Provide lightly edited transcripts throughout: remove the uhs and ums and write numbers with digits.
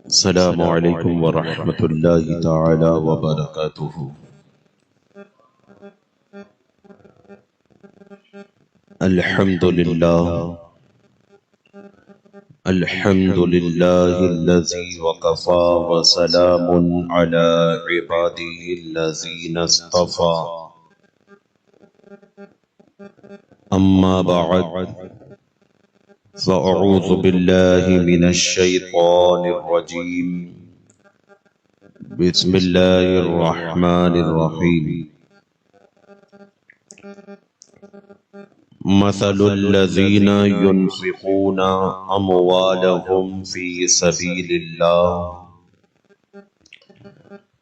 السلام علیکم ورحمۃ اللہ تعالی وبرکاتہ۔ الحمد للہ الذی وکفی وسلام علی عبادہ الذین اصطفی، اما بعد فاعوذ باللہ من الشیطان الرجیم، بسم اللہ الرحمن الرحیم۔ مثل الذین ينفقون اموالهم فی سبیل اللہ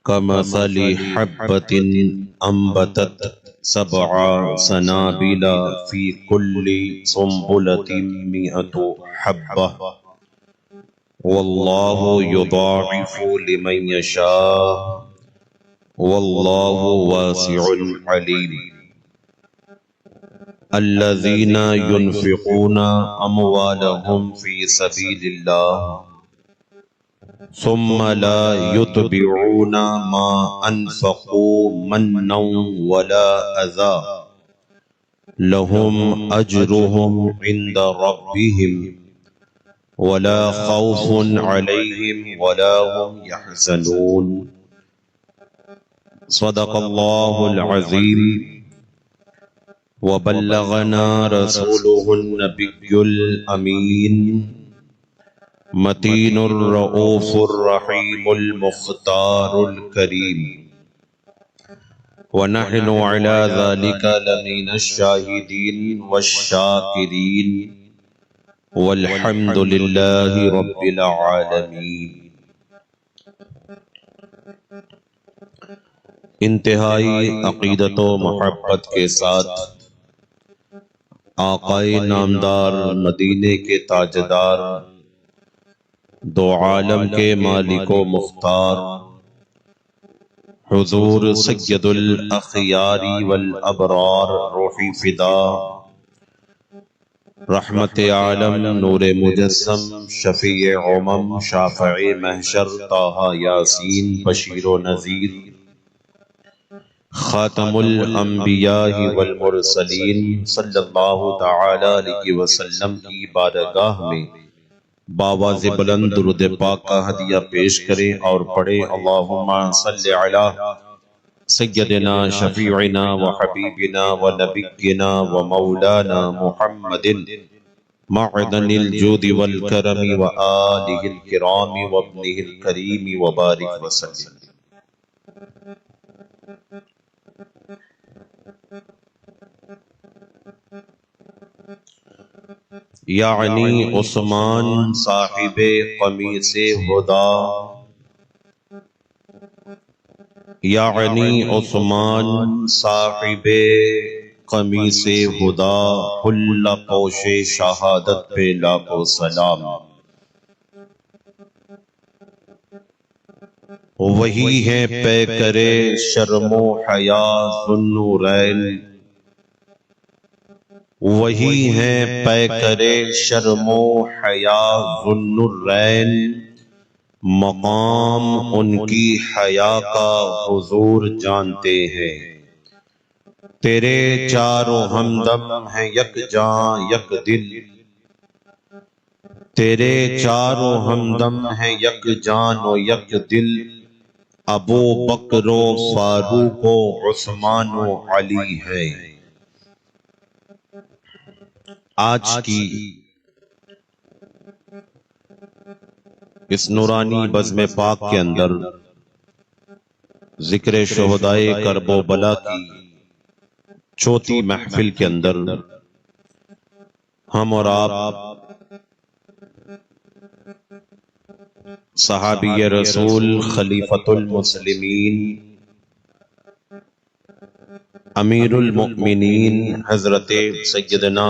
کمثل حبۃ انبتت سبع سنابل فی کل سنبلۃ مئۃ حبۃ واللہ یضاعف لمن یشاء واللہ واسع علیم۔ الذین ينفقون اموالهم فی سبیل اللہ ثم لا يتبعون ما انفقوا منا ولا اذى لهم اجرهم عند ربهم ولا خوف عليهم ولا هم يحزنون۔ صدق اللہ العظیم وبلغنا رسوله النبی الامین متین الرؤوف الرحیم المختار الکریم، ونحن على ذلك لمن الشاہدین والشاکرین والحمد للہ رب العالمین۔ انتہائی عقیدت و محبت کے ساتھ آقائے نامدار، مدینے کے تاجدار، دو عالم کے مالک و مختار، حضور سید الاخیار والابرار، روحی فدا، رحمت عالم، نور مجسم، شفیع امم، شافع محشر، طٰہٰ یاسین، بشیر و نذیر، خاتم الانبیاء والمرسلین، صلی اللہ تعالی علیہ وسلم کی بارگاہ میں باواز بلند درود پاک کا ہدیہ پیش کریں اور پڑھیں اللہم صلی علی سیدنا شفیعنا وحبیبنا ونبینا ومولانا محمد معدن الجود والکرم وآلہ الکرام وابنہ الکریم وبارک وسلم۔ یعنی عثمان صاحب قمیص ہدا، یعنی عثمان صاحب قمیص ہدا، حلہ پوش شہادت پہ لاکھوں سلام۔ وہی ہے پیکر شرم و حیا ذوالنورین، وہی ہیں پیکر شرم و حیا ذوالنورین، مقام ان کی حیا کا حضور جانتے ہیں۔ تیرے چاروں ہمدم ہیں یک جاں یک دل، تیرے چاروں ہمدم ہیں یک جان و یک دل، ابو بکر و فاروق و عثمان و علی ہے۔ آج کی اس نورانی بزم پاک کے اندر ذکر شہدائے کرب و بلا کی چوتھی محفل کے اندر ہم اور آپ صحابی رسول، خلیفۃ المسلمین، امیر المؤمنین حضرت سیدنا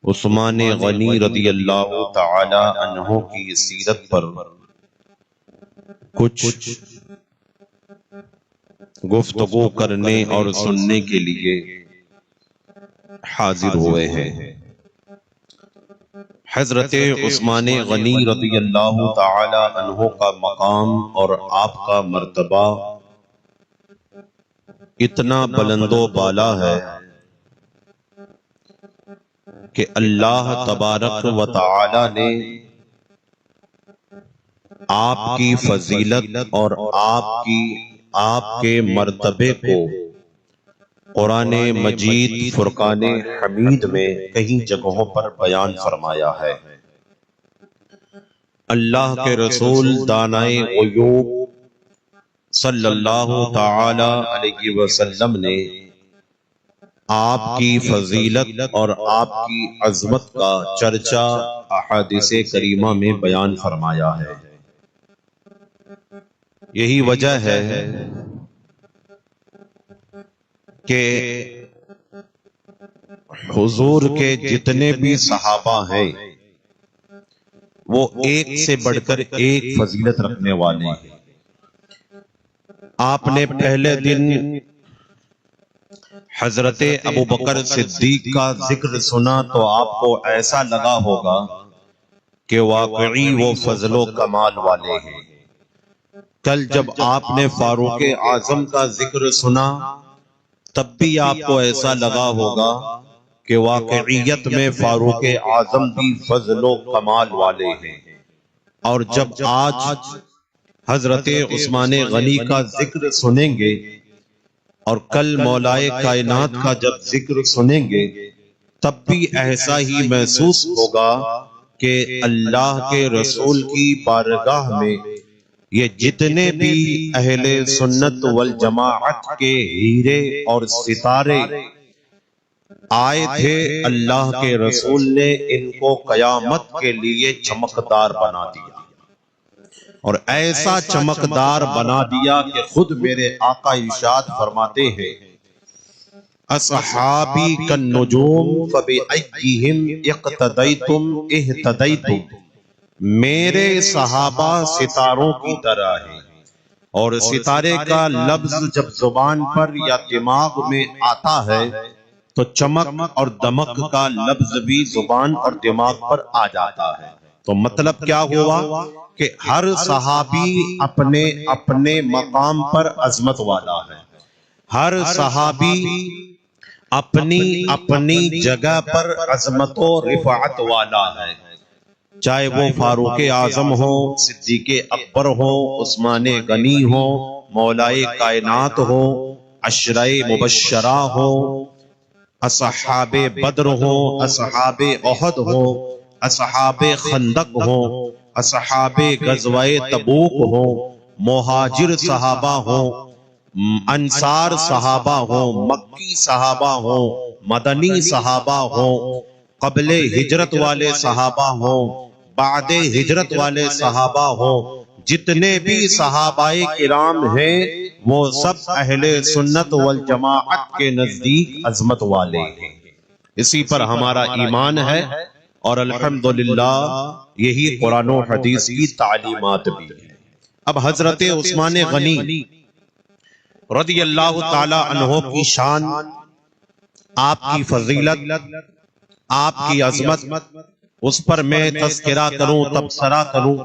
عثمان غنی رضی اللہ تعالی عنہ کی سیرت پر کچھ گفتگو کرنے اور سننے کے لیے حاضر ہوئے ہیں۔ حضرت عثمان غنی رضی اللہ تعالی عنہ کا مقام اور آپ کا مرتبہ اتنا بلند و بالا ہے کہ اللہ تبارک و تعالی نے آپ کی فضیلت اور آپ کے مرتبے کو قرآن مجید فرقان حمید میں کئی جگہوں پر بیان فرمایا ہے۔ اللہ کے رسول دانائے غیوب صلی اللہ تعالی علیہ وسلم نے آپ کی فضیلت اور آپ کی عظمت کا چرچا احادیث کریمہ میں بیان فرمایا ہے۔ یہی وجہ ہے کہ حضور کے جتنے بھی صحابہ ہیں وہ ایک سے بڑھ کر ایک فضیلت رکھنے والے ہیں۔ آپ نے پہلے دن حضرت ابوبکر صدیق کا ذکر سنا تو آپ کو ایسا لگا ہوگا کہ واقعی وہ فضل و کمال والے ہیں۔ کل جب آپ نے فاروق اعظم کا ذکر سنا تب بھی آپ کو ایسا لگا ہوگا کہ واقعیت میں فاروق اعظم بھی فضل و کمال والے ہیں۔ اور جب آج حضرت عثمان غنی کا ذکر سنیں گے اور کل مولائے کائنات کا جب ذکر سنیں گے تب بھی ایسا ہی محسوس ہوگا کہ اللہ کے رسول کی بارگاہ میں یہ جتنے بھی اہل سنت والجماعت کے ہیرے اور ستارے آئے تھے، اللہ کے رسول نے ان کو قیامت کے لیے چمکدار بنا دیا، اور ایسا چمکدار بنا دیا کہ خود میرے آقا ارشاد فرماتے ہیں اصحابی کالنجوم فبأیہم اقتدیتم اہتدیتم، میرے صحابہ ستاروں کی طرح ہیں، اور ستارے کا لفظ جب زبان پر یا دماغ میں آتا ہے تو چمک اور دمک کا لفظ بھی زبان اور دماغ پر آ جاتا ہے۔ تو مطلب کیا ہوا کہ ہر صحابی اپنے اپنے مقام پر عظمت والا ہے، ہر صحابی اپنی اپنی جگہ پر عظمت و رفعت والا ہے، چاہے وہ فاروق اعظم ہو، صدیق اکبر ہو، عثمان غنی ہو، مولائے کائنات ہو، عشرہ مبشرہ ہو، اصحاب بدر ہو، اصحاب احد ہو، اصحاب خندق ہو، اصحاب غزوہ تبوک ہو، مہاجر صحابہ ہو، انصار صحابہ ہو، مکی صحابہ ہو، مدنی صحابہ ہو، قبل ہجرت والے صحابہ ہو، بعد ہجرت والے صحابہ ہو، جتنے بھی صحابہ کرام ہیں وہ سب اہل سنت والجماعت کے نزدیک عظمت والے ہیں۔ اسی پر ہمارا ایمان ہے اور الحمدللہ یہی قرآن و حدیث کی تعلیمات بھی ہے۔ اب حضرت عثمان غنی رضی اللہ تعالی عنہ کی شان، آپ کی فضیلت، آپ کی عظمت، اس پر میں تذکرہ کروں، تبصرہ کروں،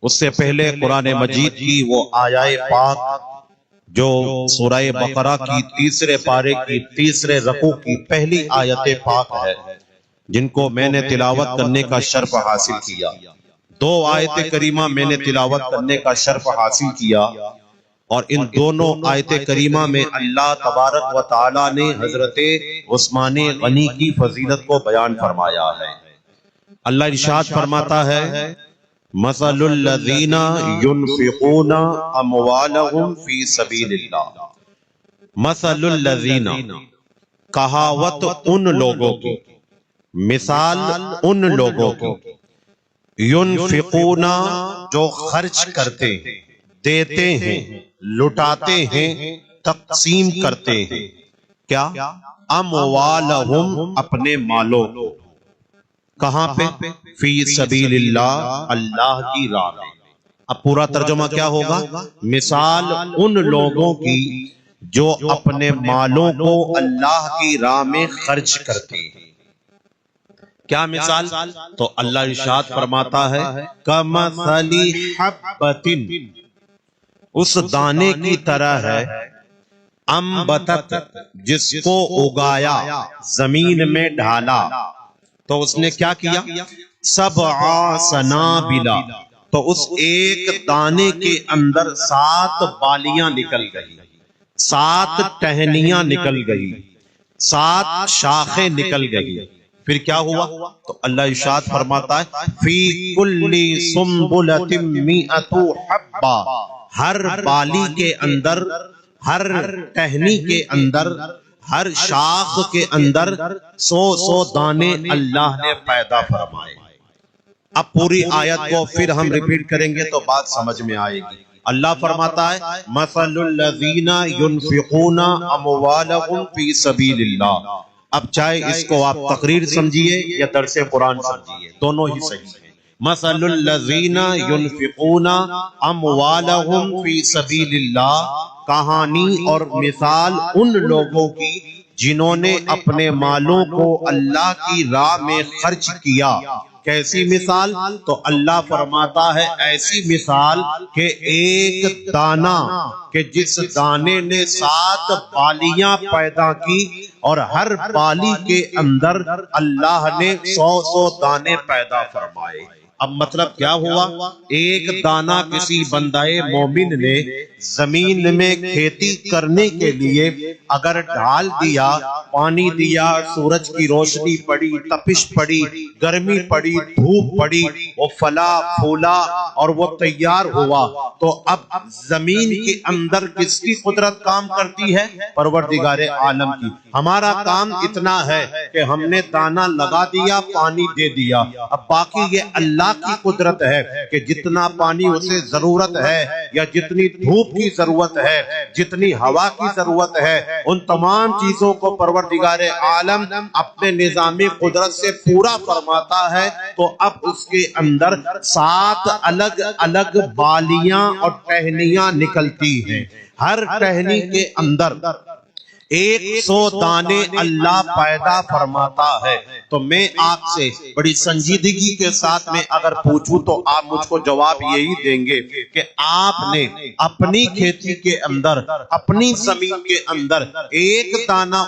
اس سے پہلے قرآن مجید کی وہ آیہ پاک جو سورہ بقرہ کی تیسرے پارے کی تیسرے رکوع کی پہلی آیت پاک ہے، جن کو میں نے تلاوت کرنے کا شرف حاصل کیا۔ دو آیت کریمہ میں نے تلاوت کرنے کا شرف حاصل کیا، اور ان دونوں آیت کریمہ میں اللہ تبارک و تعالی نے حضرت عثمان غنی کی فضیلت کو بیان فرمایا ہے۔ اللہ ارشاد فرماتا ہے مثل الذین ينفقون اموالهم فی سبیل اللہ، مثل الذین، کہاوت ان لوگوں کی، مثال ان لوگوں کی، ينفقون جو خرچ کرتے ہیں، دیتے ہیں، لٹاتے ہیں، تقسیم کرتے ہیں، کیا؟ اموالہم، اپنے مالوں کو، کہاں پہ؟ فی سبیل اللہ، اللہ کی راہ میں۔ اب پورا ترجمہ کیا ہوگا؟ مثال ان لوگوں کی جو اپنے مالوں کو اللہ کی راہ میں خرچ کرتے ہیں۔ کیا مثال؟ تو اللہ ارشاد فرماتا ہے کمثل حبۃ، اس دانے کی طرح ہے، انبتت، جس کو اگایا، زمین میں ڈالا، تو اس نے کیا کیا؟ سبع سنابلا، تو اس ایک دانے کے اندر 7 بالیاں نکل گئی، 7 ٹہنیاں نکل گئی، 7 شاخیں نکل گئی۔ پھر کیا ہوا؟ تو اللہ ارشاد فرماتا ہے فی کل سنبلۃ مئۃ حبہ، ہر بالی کے اندر، ہر ٹہنی کے اندر، ہر شاخ کے اندر 100 دانے اللہ نے پیدا فرمائے۔ اب پوری آیت کو پھر ہم ریپیٹ کریں گے تو بات سمجھ میں آئے گی۔ اللہ فرماتا ہے مثل الذین ينفقون اموالهم فی سبیل اللہ۔ اب چاہے اس کو آپ تقریر سمجھیے یا درس قرآن سمجھیے، دونوں ہی صحیح ہیں۔ مثل الذین ينفقون اموالهم فی سبیل اللہ، کہانی اور مثال ان لوگوں کی جنہوں نے اپنے مالوں کو اللہ کی راہ میں خرچ کیا۔ کیسی مثال؟ تو اللہ فرماتا ہے ایسی مثال کہ ایک دانہ، کہ جس دانے نے 7 بالیاں پیدا کی، اور ہر بالی کے اندر اللہ نے 100 دانے پیدا فرمائے۔ اب مطلب کیا ہوا؟ ایک دانہ کسی بندہ مومن نے زمین میں کھیتی کرنے کے لیے اگر ڈال دیا، پانی دیا، سورج کی روشنی پڑی، تپش پڑی، گرمی پڑی، دھوپ پڑی، وہ پھلا پھولا اور وہ تیار ہوا، تو اب زمین کے اندر کس کی قدرت کام کرتی ہے؟ پروردگار عالم کی۔ ہمارا کام اتنا ہے کہ ہم نے دانہ لگا دیا، پانی دے دیا، اب باقی یہ اللہ کی قدرت ہے کہ جتنا پانی اسے ضرورت ہے، یا جتنی دھوپ کی ضرورت ہے، جتنی ہوا کی ضرورت ہے، ان تمام چیزوں کو پروردگار عالم اپنے نظامی قدرت سے پورا فرماتا ہے۔ تو اب اس کے اندر 7 الگ الگ بالیاں اور ٹہنیاں نکلتی ہیں، ہر ٹہنی کے اندر 100 دانے اللہ پیدا فرماتا ہے۔ تو میں آپ سے بڑی سنجیدگی کے ساتھ میں اگر پوچھوں تو آپ مجھ کو جواب یہی دیں گے کہ آپ نے اپنی کھیتی کے اندر، اپنی زمین کے اندر ایک دانہ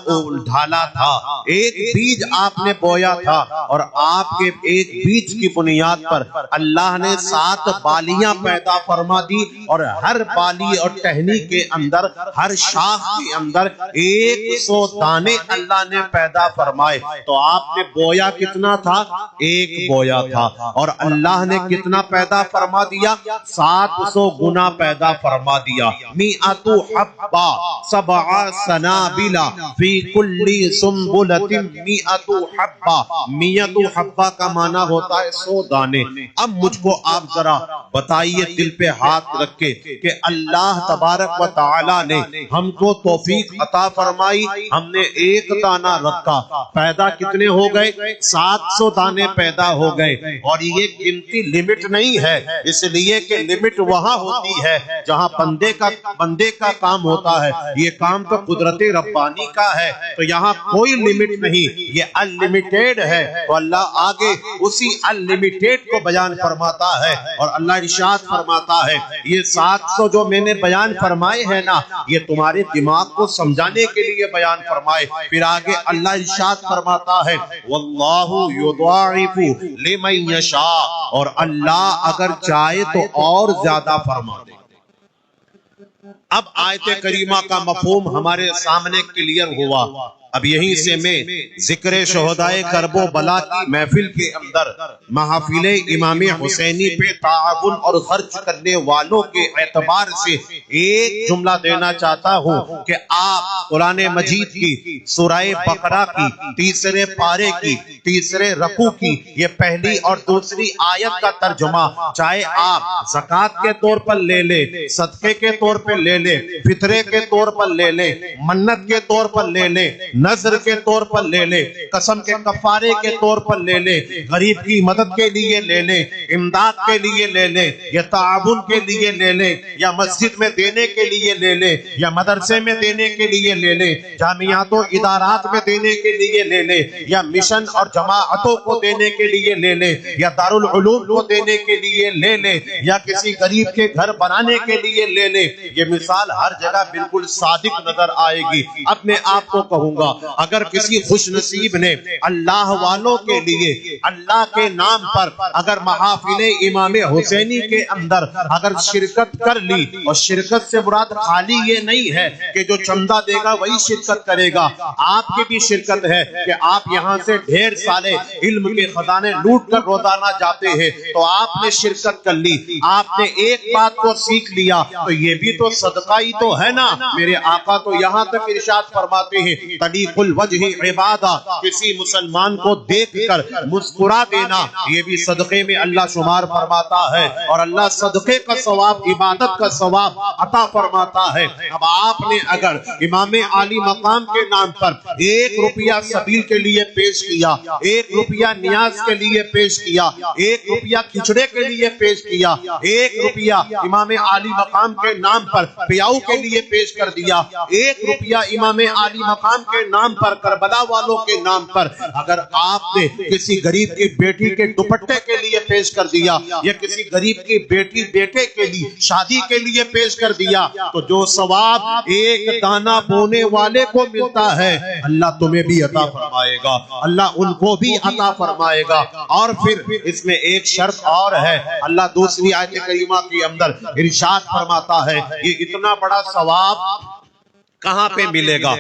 ڈالا تھا، ایک بیج آپ نے بویا تھا، اور آپ کے ایک بیج کی بنیاد پر اللہ نے 7 بالیاں پیدا فرما دی، اور ہر بالی اور ٹہنی کے اندر، ہر شاخ کے اندر 100 دانے اللہ نے پیدا فرمائے۔ تو آپ نے بویا کتنا تھا؟ ایک بویا تھا، اور اللہ نے کتنا پیدا فرما دیا؟ 700 گنا پیدا فرما دیا۔ مئۃ حبہ سبع سنابل فی کل سنبلۃ مئۃ حبہ۔ مئۃ حبہ کا معنی ہوتا ہے 100 دانے۔ اب مجھ کو آپ ذرا بتائیے دل پہ ہاتھ رکھ کے کہ اللہ تبارک و تعالی نے ہم کو توفیق عطا فرمائی، ہم نے ایک دانہ رکھا، پیدا کتنے ہو گئے؟ 700 دانے پیدا ہو گئے۔ اور یہ گنتی لمٹ نہیں ہے، اس لیے کہ لمٹ وہاں ہوتی ہے جہاں بندے کا کام ہوتا ہے، یہ کام تو قدرت ربانی کا ہے، تو یہاں کوئی لمٹ نہیں، یہ انلمیٹیڈ ہے۔ تو اللہ آگے اسی انلمیٹیڈ کو بیان فرماتا ہے، اور اللہ ارشاد فرماتا ہے یہ 700 جو میں نے بیان فرمائے ہیں نا، یہ تمہارے دماغ کو سمجھانے کے لیے بیان فرمائے۔ پھر آگے اللہ ارشاد فرماتا ہے واللہ یضاعف لمن یشاء، اور اللہ اگر چاہے تو اور زیادہ فرما دے۔ اب آیت کریمہ کا مفہوم ہمارے سامنے کلیئر ہوا۔ اب یہیں سے میں ذکر شہدائے کرب و بلا کی محفل کے اندر محافل امام حسینی پہ تعاون اور خرچ کرنے والوں کے اعتبار سے ایک جملہ دینا چاہتا ہوں کہ آپ قرآن مجید کی سورہ بقرہ کی 3 پارے کی 3 رکوع کی یہ پہلی اور دوسری آیت کا ترجمہ چاہے آپ زکوٰۃ کے طور پر لے لیں، صدقے کے طور پر لے لیں، فطرے کے طور پر لے لیں، منت کے طور پر لے لیں، نذر کے طور پر لے لے، قسم کے کفارے کے طور پر لے لے، غریب کی مدد کے لیے لے لے، امداد کے لیے لے لے، یا تعاون کے لیے لے لے، یا مسجد میں دینے کے لیے لے لے، یا مدرسے میں دینے کے لیے لے لے، جامعات و ادارات میں دینے کے لیے لے لے، یا مشن اور جماعتوں کو دینے کے لیے لے لے، یا دارالعلوم کو دینے کے لیے لے لے، یا کسی غریب کے گھر بنانے کے لیے لے لے، یہ مثال ہر جگہ بالکل صادق نظر آئے گی۔ اب میں آپ کو کہوں گا، اگر کسی خوش نصیب نے اللہ والوں کے لیے اللہ کے نام پر اگر محافل امام حسینی کے اندر اگر شرکت کر لی، اور شرکت سے مراد خالی یہ نہیں ہے کہ جو چندہ دے گا وہی شرکت کرے گا، آپ کی بھی شرکت ہے کہ آپ یہاں سے ڈھیر سالے علم کے خزانے لوٹ کر روزانہ جاتے ہیں، تو آپ نے شرکت کر لی، آپ نے ایک بات کو سیکھ لیا، تو یہ بھی تو صدقہ ہی تو ہے نا۔ میرے آقا تو یہاں تک ارشاد فرماتے ہیں، طلیق الوجہ عبادہ، کسی مسلمان کو دیکھ کر مسکرا دینا یہ بھی صدقے میں اللہ شمار فرماتا ہے، اور اللہ صدقے کا ثواب، عبادت کا ثواب عطا فرماتا ہے۔ اب آپ نے اگر امام عالی مقام کے نام پر 1 روپیہ سبیل کے لیے پیش کیا، 1 روپیہ نیاز کے لیے پیش کیا، 1 روپیہ کھچڑے کے لیے پیش کیا، 1 روپیہ امام عالی مقام کے نام پر پیاؤ کے لیے پیش کر دیا، 1 روپیہ امام عالی مقام کے نام پر، کربلا والوں کے نام پر اگر آپ نے کسی غریب کی بیٹی کے دوپٹے کے لیے پیش کر دیا، یا کسی غریب کی بیٹی بیٹے کے لیے شادی کے لیے پیش کر دیا، تو جو ثواب ایک دانہ بونے والے کو ملتا ہے اللہ تمہیں بھی عطا فرمائے گا، اللہ ان کو بھی عطا فرمائے گا۔ اور پھر اس میں ایک شرط اور ہے، اللہ دوسری آیت کریمہ کے اندر ارشاد فرماتا ہے، یہ اتنا بڑا ثواب کہاں پہ ملے گا؟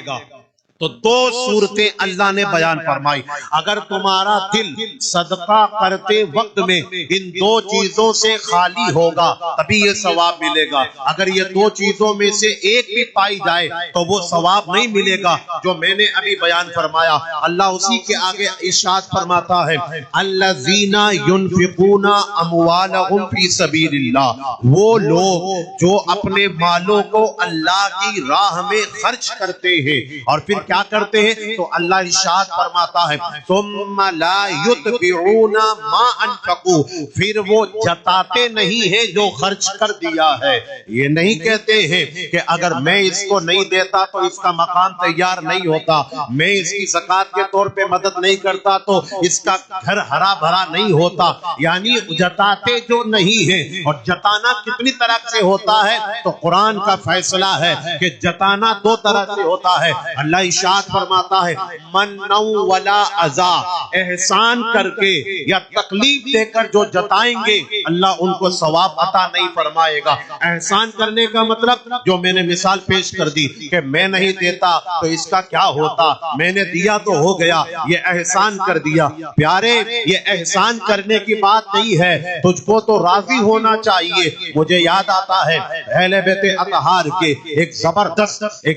تو 2 صورتیں اللہ نے بیان فرمائی۔ اگر تمہارا دل صدقہ کرتے وقت میں ان 2 چیزوں سے خالی ہوگا تبھی یہ ثواب ملے گا، اگر یہ 2 چیزوں میں سے ایک بھی پائی جائے تو وہ ثواب نہیں ملے گا جو میں نے ابھی بیان فرمایا۔ اللہ اسی کے آگے ارشاد فرماتا ہے، الذین ينفقون اموالهم فی سبیل اللہ، وہ لوگ جو اپنے مالوں کو اللہ کی راہ میں خرچ کرتے ہیں، اور پھر کیا کرتے ہیں؟ تو اللہ ارشاد فرماتا ہے، ثم لا يتبعون ما انفقوا، پھر وہ جتاتے نہیں ہیں جو خرچ کر دیا ہے۔ یہ نہیں کہتے ہیں کہ اگر میں اس کو نہیں دیتا تو اس کا مکان تیار نہیں ہوتا، میں اس کی زکوٰۃ کے طور پہ مدد نہیں کرتا تو اس کا گھر ہرا بھرا نہیں ہوتا، یعنی جتاتے جو نہیں ہیں۔ اور جتانا کتنی طرح سے ہوتا ہے؟ تو قرآن کا فیصلہ ہے کہ جتانا 2 طرح سے ہوتا ہے۔ اللہ ارشاد فرماتا ہے، منّا ولا عزا، احسان کر کے یا تکلیف دے کر جو جتائیں گے اللہ ان کو ثواب عطا نہیں فرمائے گا۔ احسان کرنے کا مطلب جو میں نے مثال پیش کر دی کہ میں نہیں دیتا تو اس کا کیا ہوتا، میں نے دیا تو ہو گیا، یہ احسان کر دیا۔ پیارے، یہ احسان کرنے کی بات نہیں ہے، تجھ کو تو راضی ہونا چاہیے۔ مجھے یاد آتا ہے اہل بیت اطہار کے ایک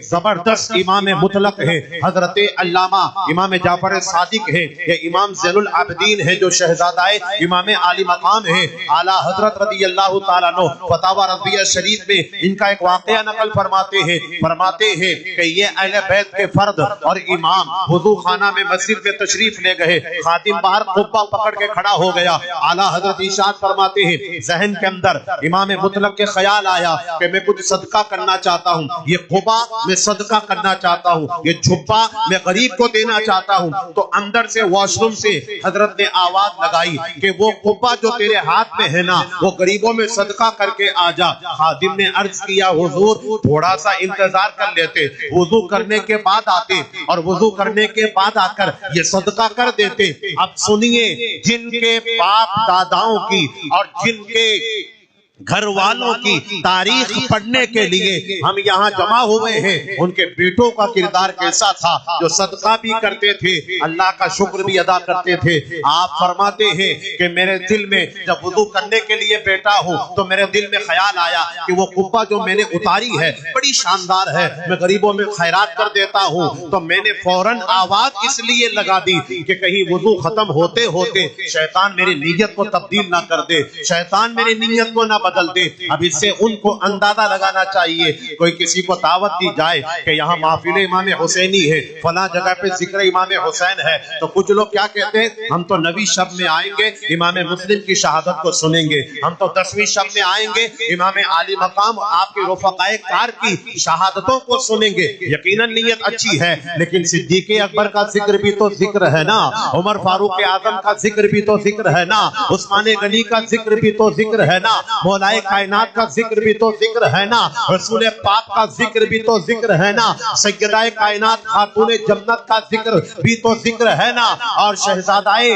زبردست امام مطلق ہے، حضرت علامہ امام جعفر صادق ہے، یہ امام زین العابدین ہے جو شہزادہ امام عالی مقام ہے، اعلیٰ حضرت رضی اللہ تعالیٰ عنہ فتاوی رضویہ شریف میں ان کا ایک واقعہ نقل فرماتے ہیں کہ یہ اہل بیت کے فرد اور امام وضو خانہ میں مسجد میں تشریف لے گئے، خادم باہر قبہ پکڑ کے کھڑا ہو گیا، اعلیٰ حضرت ارشاد فرماتے ہیں ذہن کے اندر امام مطلق کے خیال آیا کہ میں کچھ صدقہ کرنا چاہتا ہوں، یہ قبہ میں صدقہ کرنا چاہتا ہوں، یہ جھپا میں غریب کو دینا چاہتا ہوں۔ تو اندر سے واش روم سے حضرت نے آواز لگائی کہ وہ قبہ جو تیرے ہاتھ میں ہے نا وہ غریبوں میں صدقہ کر کے آ جا۔ خادم نے عرض کیا حضور تھوڑا سا انتظار کر لیتے، وضو کرنے کے بعد آتے اور وضو کرنے کے بعد آ کر یہ صدقہ کر دیتے۔ اب سنیے، جن کے باپ داداؤں کی اور جن کے گھر والوں کی تاریخ پڑھنے کے لیے ہم یہاں جمع ہوئے ہیں، ان کے بیٹوں کا کردار کیسا تھا جو صدقہ بھی کرتے تھے، اللہ کا شکر بھی ادا کرتے تھے۔ آپ فرماتے ہیں کہ میرے دل میں جب وضو کرنے کے لیے بیٹھا ہوں تو میرے دل میں خیال آیا کہ وہ قبہ جو میں نے اتاری ہے بڑی شاندار ہے، میں غریبوں میں خیرات کر دیتا ہوں۔ تو میں نے فوراً آواز اس لیے لگا دی کہ کہیں وضو ختم ہوتے ہوتے شیطان میری نیت کو تبدیل نہ کر دے، شیطان میری نیت کو نہ بدل دے. اب اس سے ان کو اندازہ لگانا چاہیے. کوئی کسی کو دعوت دی جائے کہ یہاں محفل امام حسینی ہے, فلاں جگہ پہ ذکر امام حسین ہے, تو کچھ لوگ کیا کہتے ہیں, ہم تو نویں شب میں آئیں گے امام مسلم کی شہادت کو سنیں گے, ہم تو 10ویں شب میں آئیں گے امام عالی مقام آپ کے رفقائے کار کی شہادتوں کو سنیں گے. یقیناً نیت اچھی ہے, لیکن صدیق اکبر کا ذکر بھی تو ذکر ہے نا, عمر فاروق اعظم کا ذکر بھی تو ذکر ہے نا, عثمان غنی کا ذکر بھی تو ذکر ہے نا, مولائے کائنات کا ذکر بھی تو ذکر ہے نا, رسول پاک کا ذکر بھی تو ذکر ہے نا, سیدہ کائنات خاتون جنت کا ذکر بھی تو ذکر ہے نا, اور شہزادائے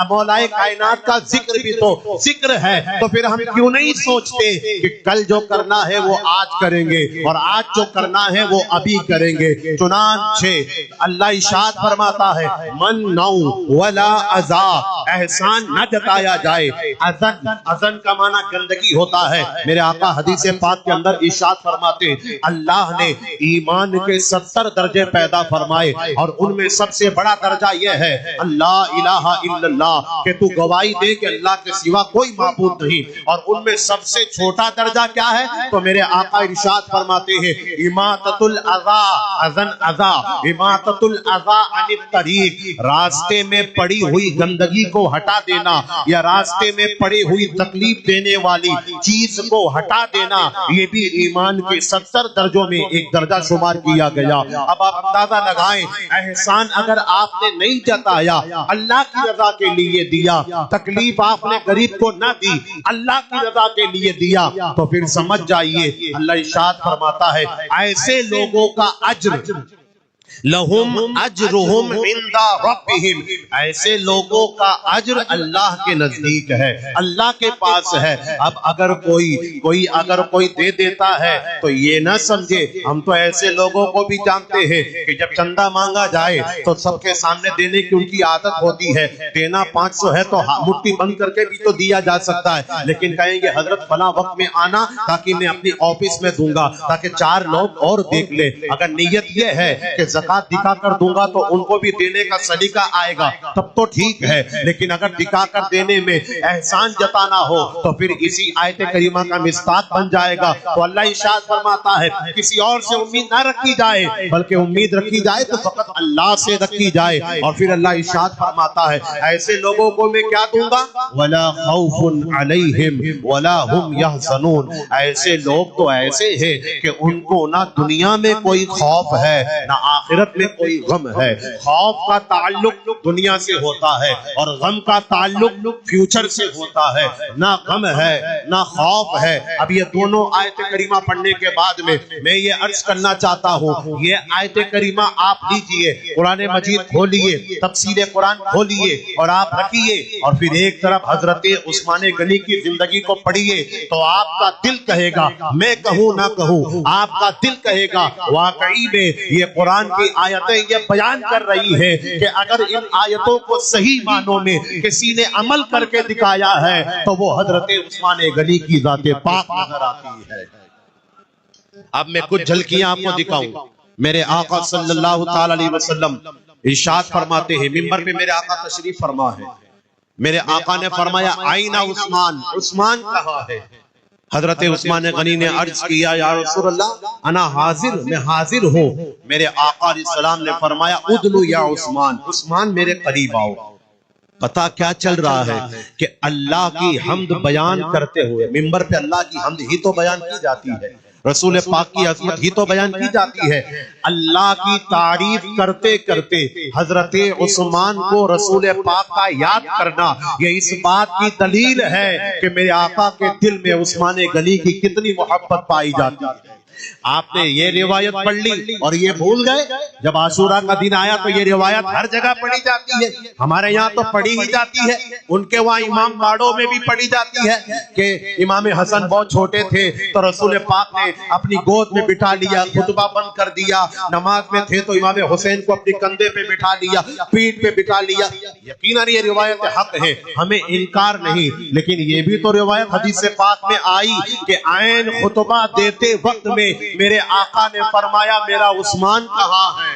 مولائے کائنات کا ذکر بھی تو ذکر ہے. تو پھر ہم کیوں نہیں سوچتے کہ کل جو کرنا ہے وہ آج کریں گے, اور آج جو کرنا ہے وہ ابھی کریں گے. چنانچہ اللہ ارشاد فرماتا ہے, من نو ولا ازا, احسان نہ جتایا جائے. ازن کا معنی گندگی ہوتا ہے. میرے آقا حدیث پاک کے اندر ارشاد فرماتے, اللہ نے ایمان کے 70 درجے پیدا فرمائے, اور ان میں سب سے بڑا درجہ یہ ہے اللہ الہ الا اللہ, کہ تو گواہی دے کہ اللہ کے سوا کوئی معبود نہیں. اور ان میں سب سے چھوٹا درجہ کیا ہے, تو میرے آقا ارشاد فرماتے ہیں اماطۃ الاذى, اذن اذا, اماطۃ الاذى عن الطریق, راستے میں پڑی ہوئی گندگی کو ہٹا دینا, یا راستے میں پڑی ہوئی تکلیف دینے والی چیز کو ہٹا دینا, یہ بھی ایمان کے 70 درجوں میں ایک درجہ شمار کیا گیا. اب آپ اندازہ لگائیں, احسان اگر آپ نے نہیں جتایا, اللہ کی رضا کے لیے دیا, تکلیف آپ نے غریب کو نہ دی, اللہ کی رضا کے لیے دیا, تو پھر سمجھ جائیے اللہ ارشاد فرماتا ہے ایسے لوگوں کا اجر لہم اجرہم عند ربہم, ایسے لوگوں کا اجر اللہ کے نزدیک ہے, اللہ کے پاس ہے. اب اگر کوئی دے دیتا ہے تو یہ نہ سمجھے, ہم تو ایسے لوگوں کو بھی جانتے ہیں کہ جب چندہ مانگا جائے تو سب کے سامنے دینے کی ان کی عادت ہوتی ہے. دینا 500 ہے تو مٹھی بند کر کے بھی تو دیا جا سکتا ہے, لیکن کہیں گے حضرت فلاں وقت میں آنا تاکہ میں اپنی آفس میں دوں گا, تاکہ 4 لوگ اور دیکھ لیں. اگر نیت یہ ہے کہ دکھا کر دوں گا تو ان کو بھی دینے کا سلیقہ آئے گا, تب تو ٹھیک ہے. لیکن اگر دکھا کر دینے میں احسان جتانا ہو تو پھر اسی آیت کریمہ کا مصداق بن جائے گا. تو اللہ ارشاد فرماتا ہے کسی اور سے امید نہ رکھی جائے, بلکہ امید رکھی جائے تو فقط اللہ سے رکھی جائے. اور پھر اللہ ارشاد فرماتا ہے ایسے لوگوں کو میں کیا دوں گا, ولا خوف علیہم ولا هم يحزنون, ایسے لوگ تو ایسے ہیں کہ ان کو نہ دنیا میں کوئی خوف ہے نہ آخرت میں کوئی غم ہے. خوف کا تعلق دنیا سے ہوتا ہے اور غم کا تعلق فیوچر سے ہوتا ہے. نہ غم ہے نہ خوف ہے. اب یہ دونوں آیت کریمہ پڑھنے کے بعد میں یہ عرض کرنا چاہتا ہوں, یہ آیت کریمہ آپ لیجئے, قرآن مجید کھولیے, تفسیر قرآن کھولیے اور آپ رکھیے, اور پھر ایک طرف حضرت عثمان غنی کی زندگی کو پڑھیے, تو آپ کا دل کہے گا, میں کہوں نہ کہوں, آپ کا دل کہے گا واقعی میں یہ قرآن کی آیتیں یہ بیان کر رہی ہے کہ اگر ان آیتوں کو صحیح معنوں میں کسی نے عمل کر کے دکھایا ہے تو وہ حضرت عثمان غنی کی ذات پاک نظر آتی ہے. اب میں کچھ جھلکیاں آپ کو دکھاؤں. میرے آقا صلی اللہ تعالی علیہ وسلم ارشاد فرماتے ہیں, منبر پہ میرے آقا تشریف فرما ہے, میرے آقا نے فرمایا آئین عثمان, عثمان کہاں ہے؟ حضرت عثمان غنی نے عرض کیا یا رسول اللہ انا حاضر, میں حاضر ہوں. میرے آقا علیہ السلام نے فرمایا ادلو یا عثمان, عثمان میرے قریب آؤ. پتہ کیا چل رہا ہے کہ اللہ کی حمد بیان کرتے ہوئے, منبر پہ اللہ کی حمد ہی تو بیان کی جاتی ہے, رسول پاک کی عظمت ہی تو بیان کی جاتی ہے. اللہ کی تعریف کرتے کرتے حضرت عثمان کو رسول پاک کا یاد کرنا, یہ اس بات کی دلیل ہے کہ میرے آقا کے دل میں عثمان غنی کی کتنی محبت پائی جاتی ہے. آپ نے یہ روایت پڑھ لی اور یہ بھول گئے. جب عاشورہ کا دن آیا تو یہ روایت ہر جگہ پڑھی جاتی ہے, ہمارے یہاں تو پڑھی ہی جاتی ہے, ان کے وہاں امام باڑوں میں بھی پڑھی جاتی ہے کہ امام حسن بہت چھوٹے تھے تو رسول پاک نے اپنی گود میں بٹھا لیا, خطبہ بند کر دیا, نماز میں تھے تو امام حسین کو اپنی کندھے پہ بٹھا لیا, پیٹھ پہ بٹھا لیا. یقیناً یہ روایت حق ہے, ہمیں انکار نہیں, لیکن یہ بھی تو روایت حدیث پاک میں آئی کہ عین خطبہ دیتے وقت میں میرے آقا نے فرمایا میرا عثمان کہاں ہے.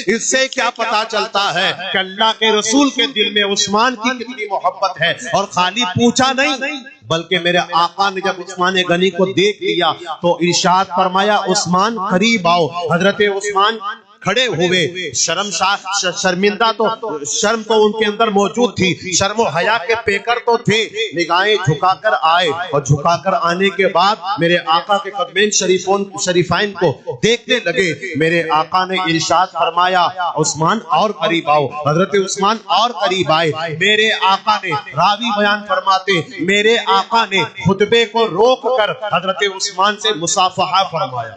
اس سے کیا پتا چلتا ہے کہ اللہ کے رسول کے دل میں عثمان کی کتنی محبت ہے. اور خالی پوچھا نہیں, بلکہ میرے آقا نے جب عثمان غنی کو دیکھ لیا تو ارشاد فرمایا عثمان قریب آؤ. حضرت عثمان کھڑے ہوئے. شرمندہ تو شرم تو ان کے اندر موجود تھی, شرم و حیا کے پیکر تو تھے. نگاہیں جھکا کر آئے اور جھکا کر آنے کے بعد میرے آقا کے قدمین شریفین کو دیکھنے لگے. میرے آقا نے ارشاد فرمایا عثمان اور قریب آؤ. حضرت عثمان اور قریب آئے. میرے آقا نے, راوی بیان فرماتے, میرے آقا نے خطبے کو روک کر حضرت عثمان سے مصافحہ فرمایا,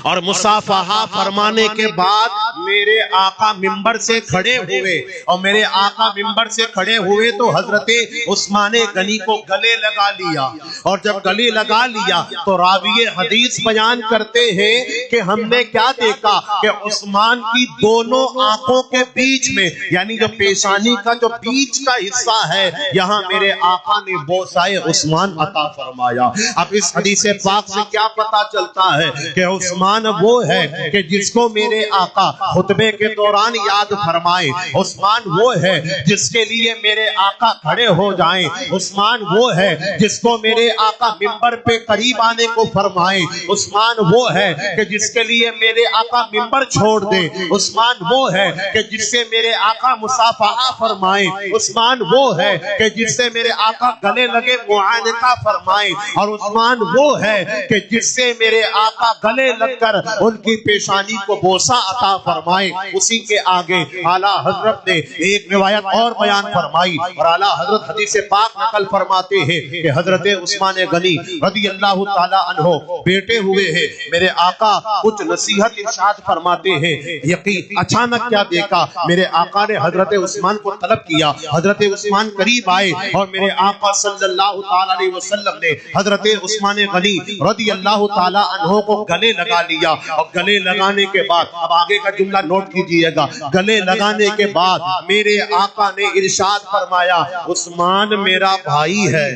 اور مصافحہ فرمانے کے بعد میرے آقا منبر سے کھڑے ہوئے. اور میرے آقا منبر سے کھڑے ہوئے تو حضرت عثمان غنی کو گلے لگا لیا. اور جب گلے لگا لیا تو راوی حدیث بیان کرتے ہیں کہ ہم نے کیا دیکھا کہ عثمان کی دونوں آنکھوں کے بیچ میں, یعنی جو پیشانی کا جو بیچ کا حصہ ہے, یہاں میرے آقا نے بوسائے عثمان عطا فرمایا. اب اس حدیث پاک سے کیا پتا چلتا ہے کہ عثمان وہ ہے کہ جس کو میرے آقا خطبے کے دوران یاد فرمائے. عثمان وہ ہے جس کے لیے میرے آقا کھڑے ہو جائیں. عثمان وہ ہے جس کو میرے آقا منبر پہ قریب آنے کو فرمائے. عثمان وہ ہے کہ جس کے لیے میرے آقا منبر چھوڑ دے. عثمان وہ ہے کہ جس سے میرے آقا مصافحہ فرمائے. عثمان وہ ہے کہ جس سے میرے آقا گلے لگے معانقہ فرمائے. اور عثمان وہ ہے کہ جس سے میرے آقا گلے لگ کر ان کی پیشانی کو بوسہ عطا فرمائے. اسی کے آگے اعلیٰ حضرت نے ایک روایت اور بیان فرمائی, اور اعلیٰ حضرت حدیث پاک نقل فرماتے ہیں کہ حضرت عثمان غنی رضی اللہ تعالی عنہ بیٹھے ہوئے ہیں. میرے آقا کچھ نصیحت ارشاد فرماتے ہیں. یقین اچانک کیا دیکھا, میرے آقا نے حضرت عثمان کو طلب کیا. حضرت عثمان قریب آئے اور میرے آقا صلی اللہ تعالی علیہ وسلم نے حضرت عثمان غنی رضی اللہ تعالی عنہ کو گلے لگا لیا. اور گلے لگانے کے بعد, اب آگے کا جملہ نوٹ کیجئے گا, گلے لگانے کے بعد میرے آقا نے ارشاد فرمایا عثمان میرا بھائی ہے,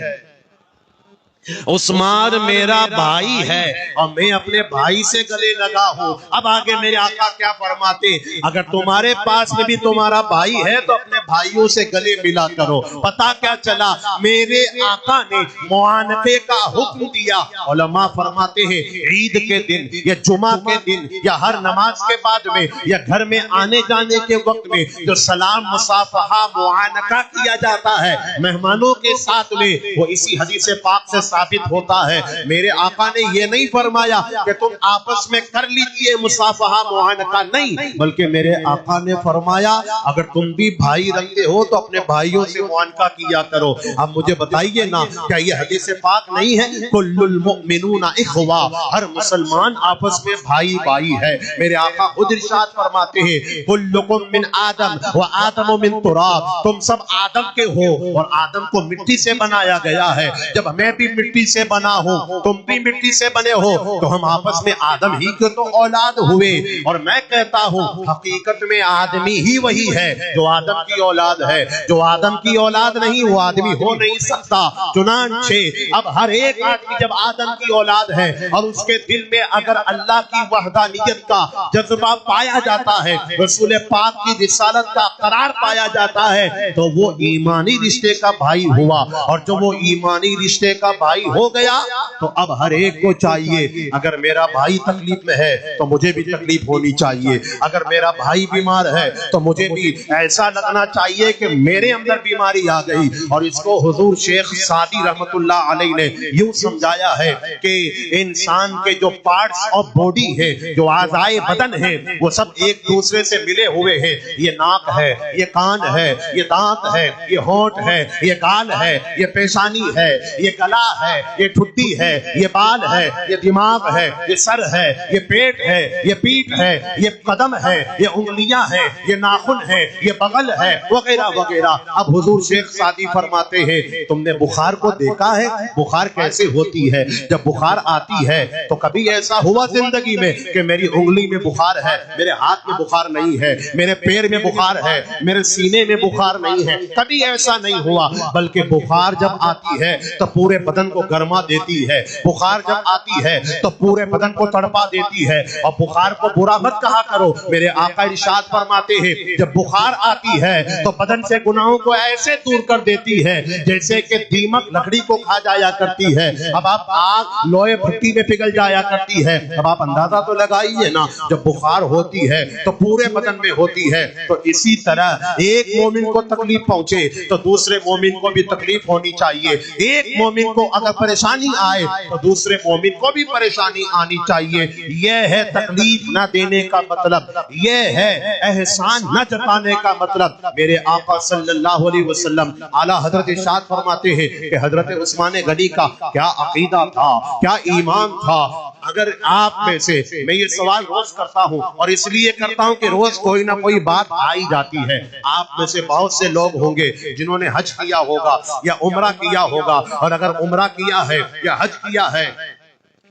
عثمان میرا بھائی ہے, اور میں اپنے بھائی سے گلے لگا ہوں. اب آگے میرے آقا کیا فرماتے, اگر تمہارے پاس میں بھی تمہارا بھائی ہے تو اپنے بھائیوں سے گلے ملا کرو. پتا کیا چلا, میرے آقا نے معانقے کا حکم دیا. علماء فرماتے ہیں عید کے دن یا جمعہ کے دن یا ہر نماز کے بعد میں یا گھر میں آنے جانے کے وقت میں جو سلام مصافحہ معانقہ کیا جاتا ہے مہمانوں کے ساتھ میں, وہ اسی حدیث پاک سے ثابت ہوتا ہے. میرے آقا نے یہ نہیں فرمایا کہ تم آپس میں کر لیجئے مصافحہ معانقہ, نہیں, بلکہ میرے آقا نے فرمایا اگر تم بھی بھائی رکھتے ہو تو اپنے بھائیوں سے معانقہ کیا کرو. اب مجھے بتائیے نا, کیا یہ حدیث پاک نہیں ہے کل المؤمنون اخوا, ہر مسلمان آپس میں بھائی بھائی ہے. میرے آقا خود ارشاد فرماتے ہیں کلکم من آدم وآدم من تراب, تم سب آدم کے ہو اور آدم کو مٹی سے بنایا گیا ہے. جب میں بھی مٹی سے بنا ہوں, تم بھی مٹی سے بنے ہو, تو ہم آپس میں آدم ہی کے تو اولاد ہوئے. اور میں کہتا ہوں حقیقت میں آدمی ہی وہی ہے جو آدم کی اولاد ہے. جو آدم کی اولاد نہیں وہ آدمی ہو نہیں سکتا. چنانچہ اب ہر ایک آدمی جب آدم کی اولاد ہے اور اس کے دل میں اگر اللہ کی وحدانیت کا جذبہ پایا جاتا ہے, رسول پاک کی رسالت کا قرار پایا جاتا ہے, تو وہ ایمانی رشتے کا بھائی ہوا. اور جو وہ ایمانی رشتے کا بھائی ہو گیا تو اب ہر ایک کو چاہیے اگر میرا بھائی تکلیف میں ہے تو مجھے بھی تکلیف ہونی چاہیے. اگر میرا بھائی بیمار ہے تو مجھے بھی ایسا لگنا چاہیے کہ میرے اندر بیماری آ گئی. اور اس کو حضور شیخ سعدی رحمت اللہ علیہ نے یوں سمجھایا ہے کہ انسان کے جو پارٹس آف باڈی ہے, جو اعضائے بدن ہے, وہ سب ایک دوسرے سے ملے ہوئے ہیں. یہ ناک ہے, یہ کان ہے, یہ دانت ہے, یہ ہونٹ ہے, یہ گال ہے, یہ پیشانی ہے, یہ گلا ہے, یہ ٹھڈی ہے, یہ بال ہے, یہ دماغ ہے, یہ سر ہے, یہ پیٹ ہے, یہ پیٹھ ہے, یہ قدم ہے, یہ انگلیاں ہیں, یہ ناخن ہے, یہ بغل ہے, وغیرہ وغیرہ. اب حضور شیخ سعدی فرماتے ہیں تم نے بخار کو دیکھا ہے, بخار کیسے ہوتی ہے. جب بخار آتی ہے تو کبھی ایسا ہوا زندگی میں کہ میری انگلی میں بخار ہے, میرے ہاتھ میں بخار نہیں ہے, میرے پیر میں بخار ہے, میرے سینے میں بخار نہیں ہے, کبھی ایسا نہیں ہوا. بلکہ بخار جب آتی ہے تو پورے بدن بدن کو گرما دیتی ہے، بخار جب آتی ہے تو پورے بدن کو تڑپا دیتی ہے، اور بخار کو برا مت کہا کرو، میرے آقا ارشاد فرماتے ہیں جب بخار آتی ہے تو بدن سے گناہوں کو ایسے دور کر دیتی ہے جیسے کہ دیمک لکڑی کو کھا جایا کرتی ہے۔ اب آپ آگ لوہے بھٹی میں پگھل جایا کرتی ہے، اب آپ اندازہ تو لگائیے نا، جب بخار ہوتی ہے تو پورے بدن میں ہوتی ہے۔ تو اسی طرح ایک مومن کو تکلیف پہنچے تو دوسرے مومن کو بھی تکلیف ہونی چاہیے، ایک مومن کو اگر پریشانی آئے تو دوسرے مومن کو بھی پریشانی آنی چاہیے۔ یہ ہے تکلیف نہ دینے کا مطلب، یہ ہے احسان نہ جتانے کا مطلب۔ میرے آقا صلی اللہ علیہ وسلم اعلیٰ حضرت ارشاد فرماتے ہیں کہ حضرت عثمان غنی کا کیا عقیدہ تھا، کیا ایمان تھا۔ اگر آپ میں سے، میں یہ سوال روز کرتا ہوں اور اس لیے کرتا ہوں کہ روز کوئی نہ کوئی بات آئی جاتی ہے، آپ میں سے بہت سے لوگ ہوں گے جنہوں نے حج کیا ہوگا یا عمرہ کیا ہوگا، اور اگر عمرہ کیا ہے یا حج کیا ہے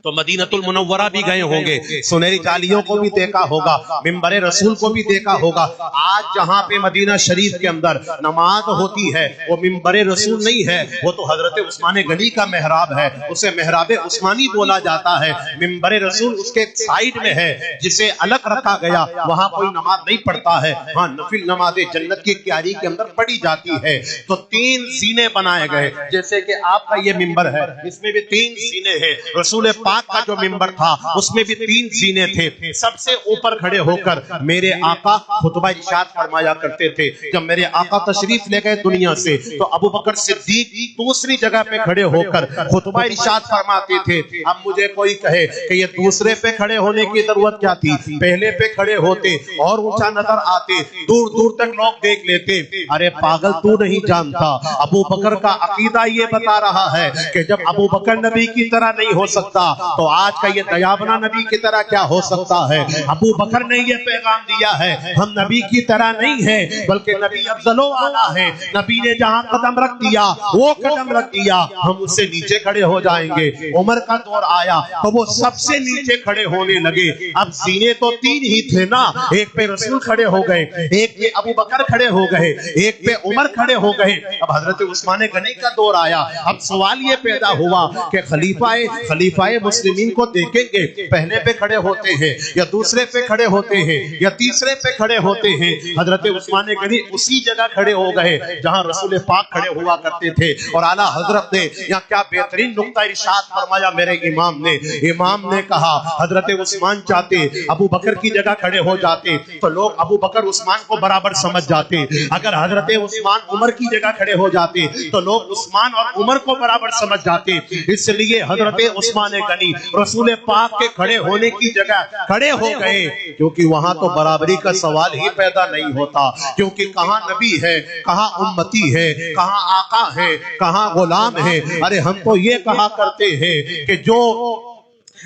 تو مدینہ المنورہ بھی گئے ہوں گے، سنہری جالیوں کو بھی دیکھا ہوگا، منبر رسول کو بھی دیکھا ہوگا۔ آج جہاں پہ مدینہ شریف کے اندر نماز ہوتی ہے وہ منبر رسول نہیں ہے، وہ تو حضرت عثمان غنی کا محراب ہے، اسے محراب عثمانی بولا جاتا ہے۔ منبر رسول اس کے سائیڈ میں ہے جسے الگ رکھا گیا، وہاں کوئی نماز نہیں پڑھتا ہے، ہاں نفل نماز جنت کی کیاری کے اندر پڑھی جاتی ہے۔ تو 3 زینے بنائے گئے، جیسے کہ آپ کا یہ منبر ہے، اس میں بھی 3 زینے ہیں۔ رسول پاک کا جو منبر تھا اس میں بھی 3 زینے تھے۔ سب سے اوپر کھڑے ہو کر میرے آقا خطبہ ارشاد فرمایا کرتے تھے۔ جب میرے آقا تشریف لے گئے دنیا سے تو ابو بکر صدیق دوسری جگہ پہ کھڑے ہو کر خطبہ ارشاد فرماتے تھے۔ اب مجھے کوئی کہے کہ یہ دوسرے پہ کھڑے ہونے کی ضرورت کیا تھی، پہلے پہ کھڑے ہوتے اور اونچا نظر آتے، دور دور تک لوگ دیکھ لیتے۔ ارے پاگل تو نہیں جانتا، ابو بکر کا عقیدہ یہ بتا رہا ہے کہ جب ابو بکر نبی کی طرح نہیں ہو سکتا تو آج کا یہ دیابنا نبی کی طرح کیا ہو سکتا ہے۔ ابو بکر نے یہ پیغام دیا ہے ہم نبی کی طرح نہیں ہیں بلکہ نبی افضل و اعلیٰ ہے، نبی نے جہاں قدم رکھ دیا وہ قدم رکھ دیا، ہم اس سے نیچے کھڑے ہو جائیں گے۔ عمر کا دور آیا تو وہ سب سے نیچے کھڑے ہونے لگے۔ اب سینے تو 3 ہی تھے نا، ایک پہ رسول کھڑے ہو گئے، ایک پہ ابو بکر کھڑے ہو گئے، ایک پہ عمر کھڑے ہو گئے۔ اب حضرت عثمان غنی کا دور آیا، اب سوال یہ پیدا ہوا کہ خلیفہ مسلمین کو دیکھیں گے پہلے پہ کھڑے ہوتے ہیں یا دوسرے پہ کھڑے ہوتے ہیں یا تیسرے پہ کھڑے ہوتے ہیں۔ حضرت عثمان غنی اسی جگہ کھڑے ہو گئے جہاں رسول پاک کھڑے ہوا کرتے تھے، اور اعلیٰ حضرت نے یا کیا بہترین نقطہ ارشاد فرمایا میرے امام نے کہا حضرت عثمان چاہتے ابو بکر کی جگہ کھڑے ہو جاتے تو لوگ ابو بکر عثمان کو برابر سمجھ جاتے، اگر حضرت عثمان عمر کی جگہ کھڑے ہو جاتے تو لوگ عثمان اور عمر کو برابر سمجھ جاتے۔ اس لیے حضرت عثمان غنی رسول پاک کے کھڑے ہونے کی جگہ کھڑے ہو گئے، کیونکہ وہاں تو برابری کا سوال ہی پیدا نہیں ہوتا، کیونکہ کہاں نبی ہے، کہاں امتی ہے، کہاں آقا ہے، کہاں غلام ہے۔ ارے ہم تو یہ کہا کرتے ہیں کہ جو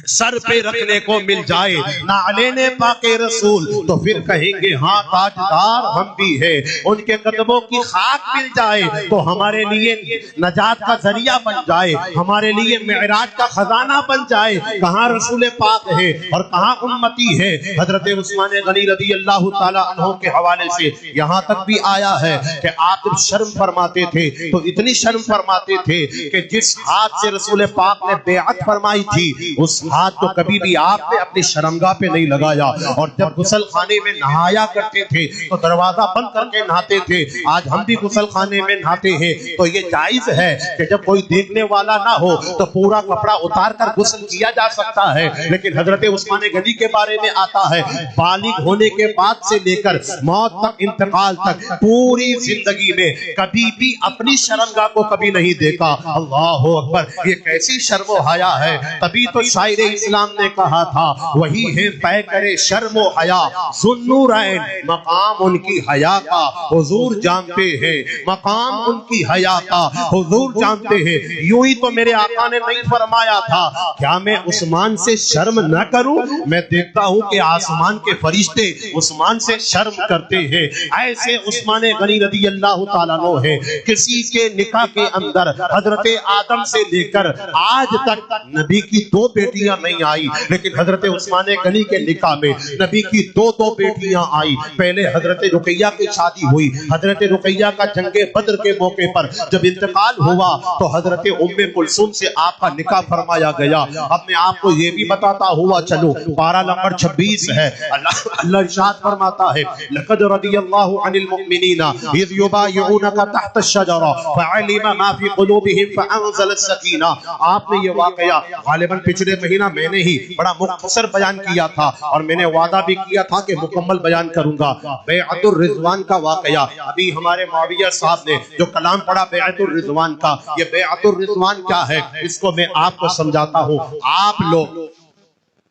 سر پہ رکھنے کو مل جائے نعلین پاک رسول تو پھر کہیں گے ہاں تاجدار ہم بھی ہیں، ان کے قدموں کی خاک مل جائے تو ہمارے لیے نجات کا ذریعہ بن جائے، ہمارے لیے معراج کا خزانہ بن جائے۔ کہاں رسول پاک ہے اور کہاں امتی ہے۔ حضرت عثمان غنی رضی اللہ تعالی عنہ کے حوالے سے یہاں تک بھی آیا ہے کہ آپ جب شرم فرماتے تھے تو اتنی شرم فرماتے تھے کہ جس ہاتھ سے رسول پاک نے بیعت فرمائی تھی اس ہاتھ تو کبھی بھی آپ نے اپنی شرمگاہ پہ نہیں لگایا، اور جب غسل خانے میں نہایا کرتے تھے تو دروازہ بند کر کے نہاتے تھے۔ آج ہم بھی غسل خانے میں نہاتے ہیں تو یہ جائز ہے کہ جب کوئی دیکھنے والا نہ ہو تو پورا کپڑا اتار کر غسل کیا جا سکتا ہے، لیکن حضرت عثمان غنی کے بارے میں آتا ہے بالغ ہونے کے بعد سے لے کر موت تک، انتقال تک، پوری زندگی میں کبھی بھی اپنی شرمگاہ کو کبھی نہیں دیکھا۔ اللہ اکبر، یہ کیسی شرم و حیا ہے۔ تبھی تو شاعر اسلام نے کہا تھا وہی ہے پے کرے شرم و حیا ذوالنورین، مقام ان کی حیا کا حضور جانتے ہیں، مقام ان کی حیا کا حضور جانتے ہیں۔ یوں ہی تو میرے آقا نے نہیں فرمایا تھا کیا میں عثمان سے شرم نہ کروں؟ میں دیکھتا ہوں کہ آسمان کے فرشتے عثمان سے شرم کرتے ہیں۔ ایسے عثمان غنی رضی اللہ تعالیٰ عنہ ہے، کسی کے نکاح کے اندر حضرت آدم سے لے کر آج تک نبی کی 2 بیٹی بیٹیاں نہیں آئی, لیکن حضرت عثمان غنی کے نکاح میں نبی کی دو بیٹیاں آئی. پہلے حضرت رقیہ کی شادی ہوئی. حضرت رقیہ کا جنگ بدر کے موقع پر جب انتقال ہوا تو حضرت ام کلثوم سے آپ کا نکاح فرمایا گیا. اب میں آپ کو یہ بھی بتاتا ہوا چلو, پارہ نمبر 26 ہے. اللہ ارشاد فرماتا ہے لقد رضی اللہ عن المؤمنین اذ یبایعونک تحت الشجرہ فعلم ما فی قلوبہم فانزل السکینہ. آپ نے یہ واقعہ غالباً پچھلے مہینہ میں نے ہی بڑا مختصر بیان کیا تھا, اور میں نے وعدہ بھی کیا تھا کہ مکمل بیان کروں گا. بیعت الرضوان کا واقعہ ابھی ہمارے معاویہ صاحب نے جو کلام پڑھا بیعت الرضوان کا, یہ بیعت الرضوان کیا ہے اس کو میں آپ کو سمجھاتا ہوں. آپ لوگ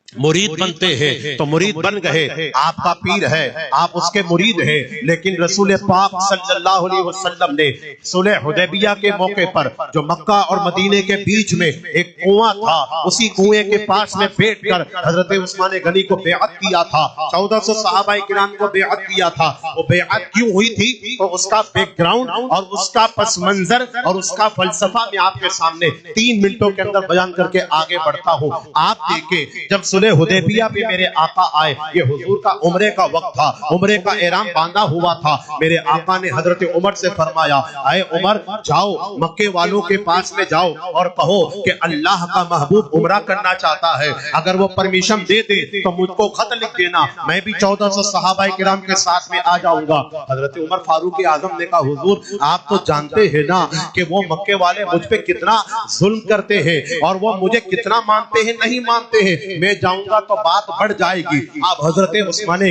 مرید بنتے ہیں تو مرید بن گئے, آپ کا پیر ہے, آپ اس کے مرید ہیں, لیکن رسول پاک صلی اللہ علیہ وسلم نے صلح حدیبیہ کے موقع پر جو مکہ اور مدینے کے بیچ میں ایک کنواں تھا, اسی کنویں کے پاس میں بیٹھ کر حضرت عثمان غنی کو بیعت کیا تھا. 1400 صحابہ کرام کو بیعت کیا تھا. وہ بیعت کیوں ہوئی تھی تو اس کا بیک گراؤنڈ اور اس کا پس منظر اور اس کا فلسفہ میں آپ کے سامنے 3 منٹوں کے اندر بیان کر کے آگے بڑھتا ہوں. آپ دیکھیں جب صلح حدیبیہ پہ میرے آقا آئے, یہ حضور کا عمرے کا وقت تھا, عمرے کا احرام باندھا ہوا تھا. میرے آقا نے حضرت عمر سے فرمایا اے عمر جاؤ مکے والوں کے پاس میں جاؤ اور کہو کہ اللہ کا محبوب عمرہ کرنا چاہتا ہے, اگر وہ پرمیشن دے دے تو مجھ کو خط لکھ دینا, میں بھی 1400 صحابہ کرام کے ساتھ میں آ جاؤں گا. حضرت عمر فاروق اعظم نے کہا حضور آپ تو جانتے ہیں نا کہ وہ مکے والے مجھ پہ کتنا ظلم کرتے ہیں اور وہ مجھے کتنا مانتے ہیں نہیں مانتے ہیں, میں جاؤں گا تو بات بڑھ جائے گی. آپ حضرت عثمان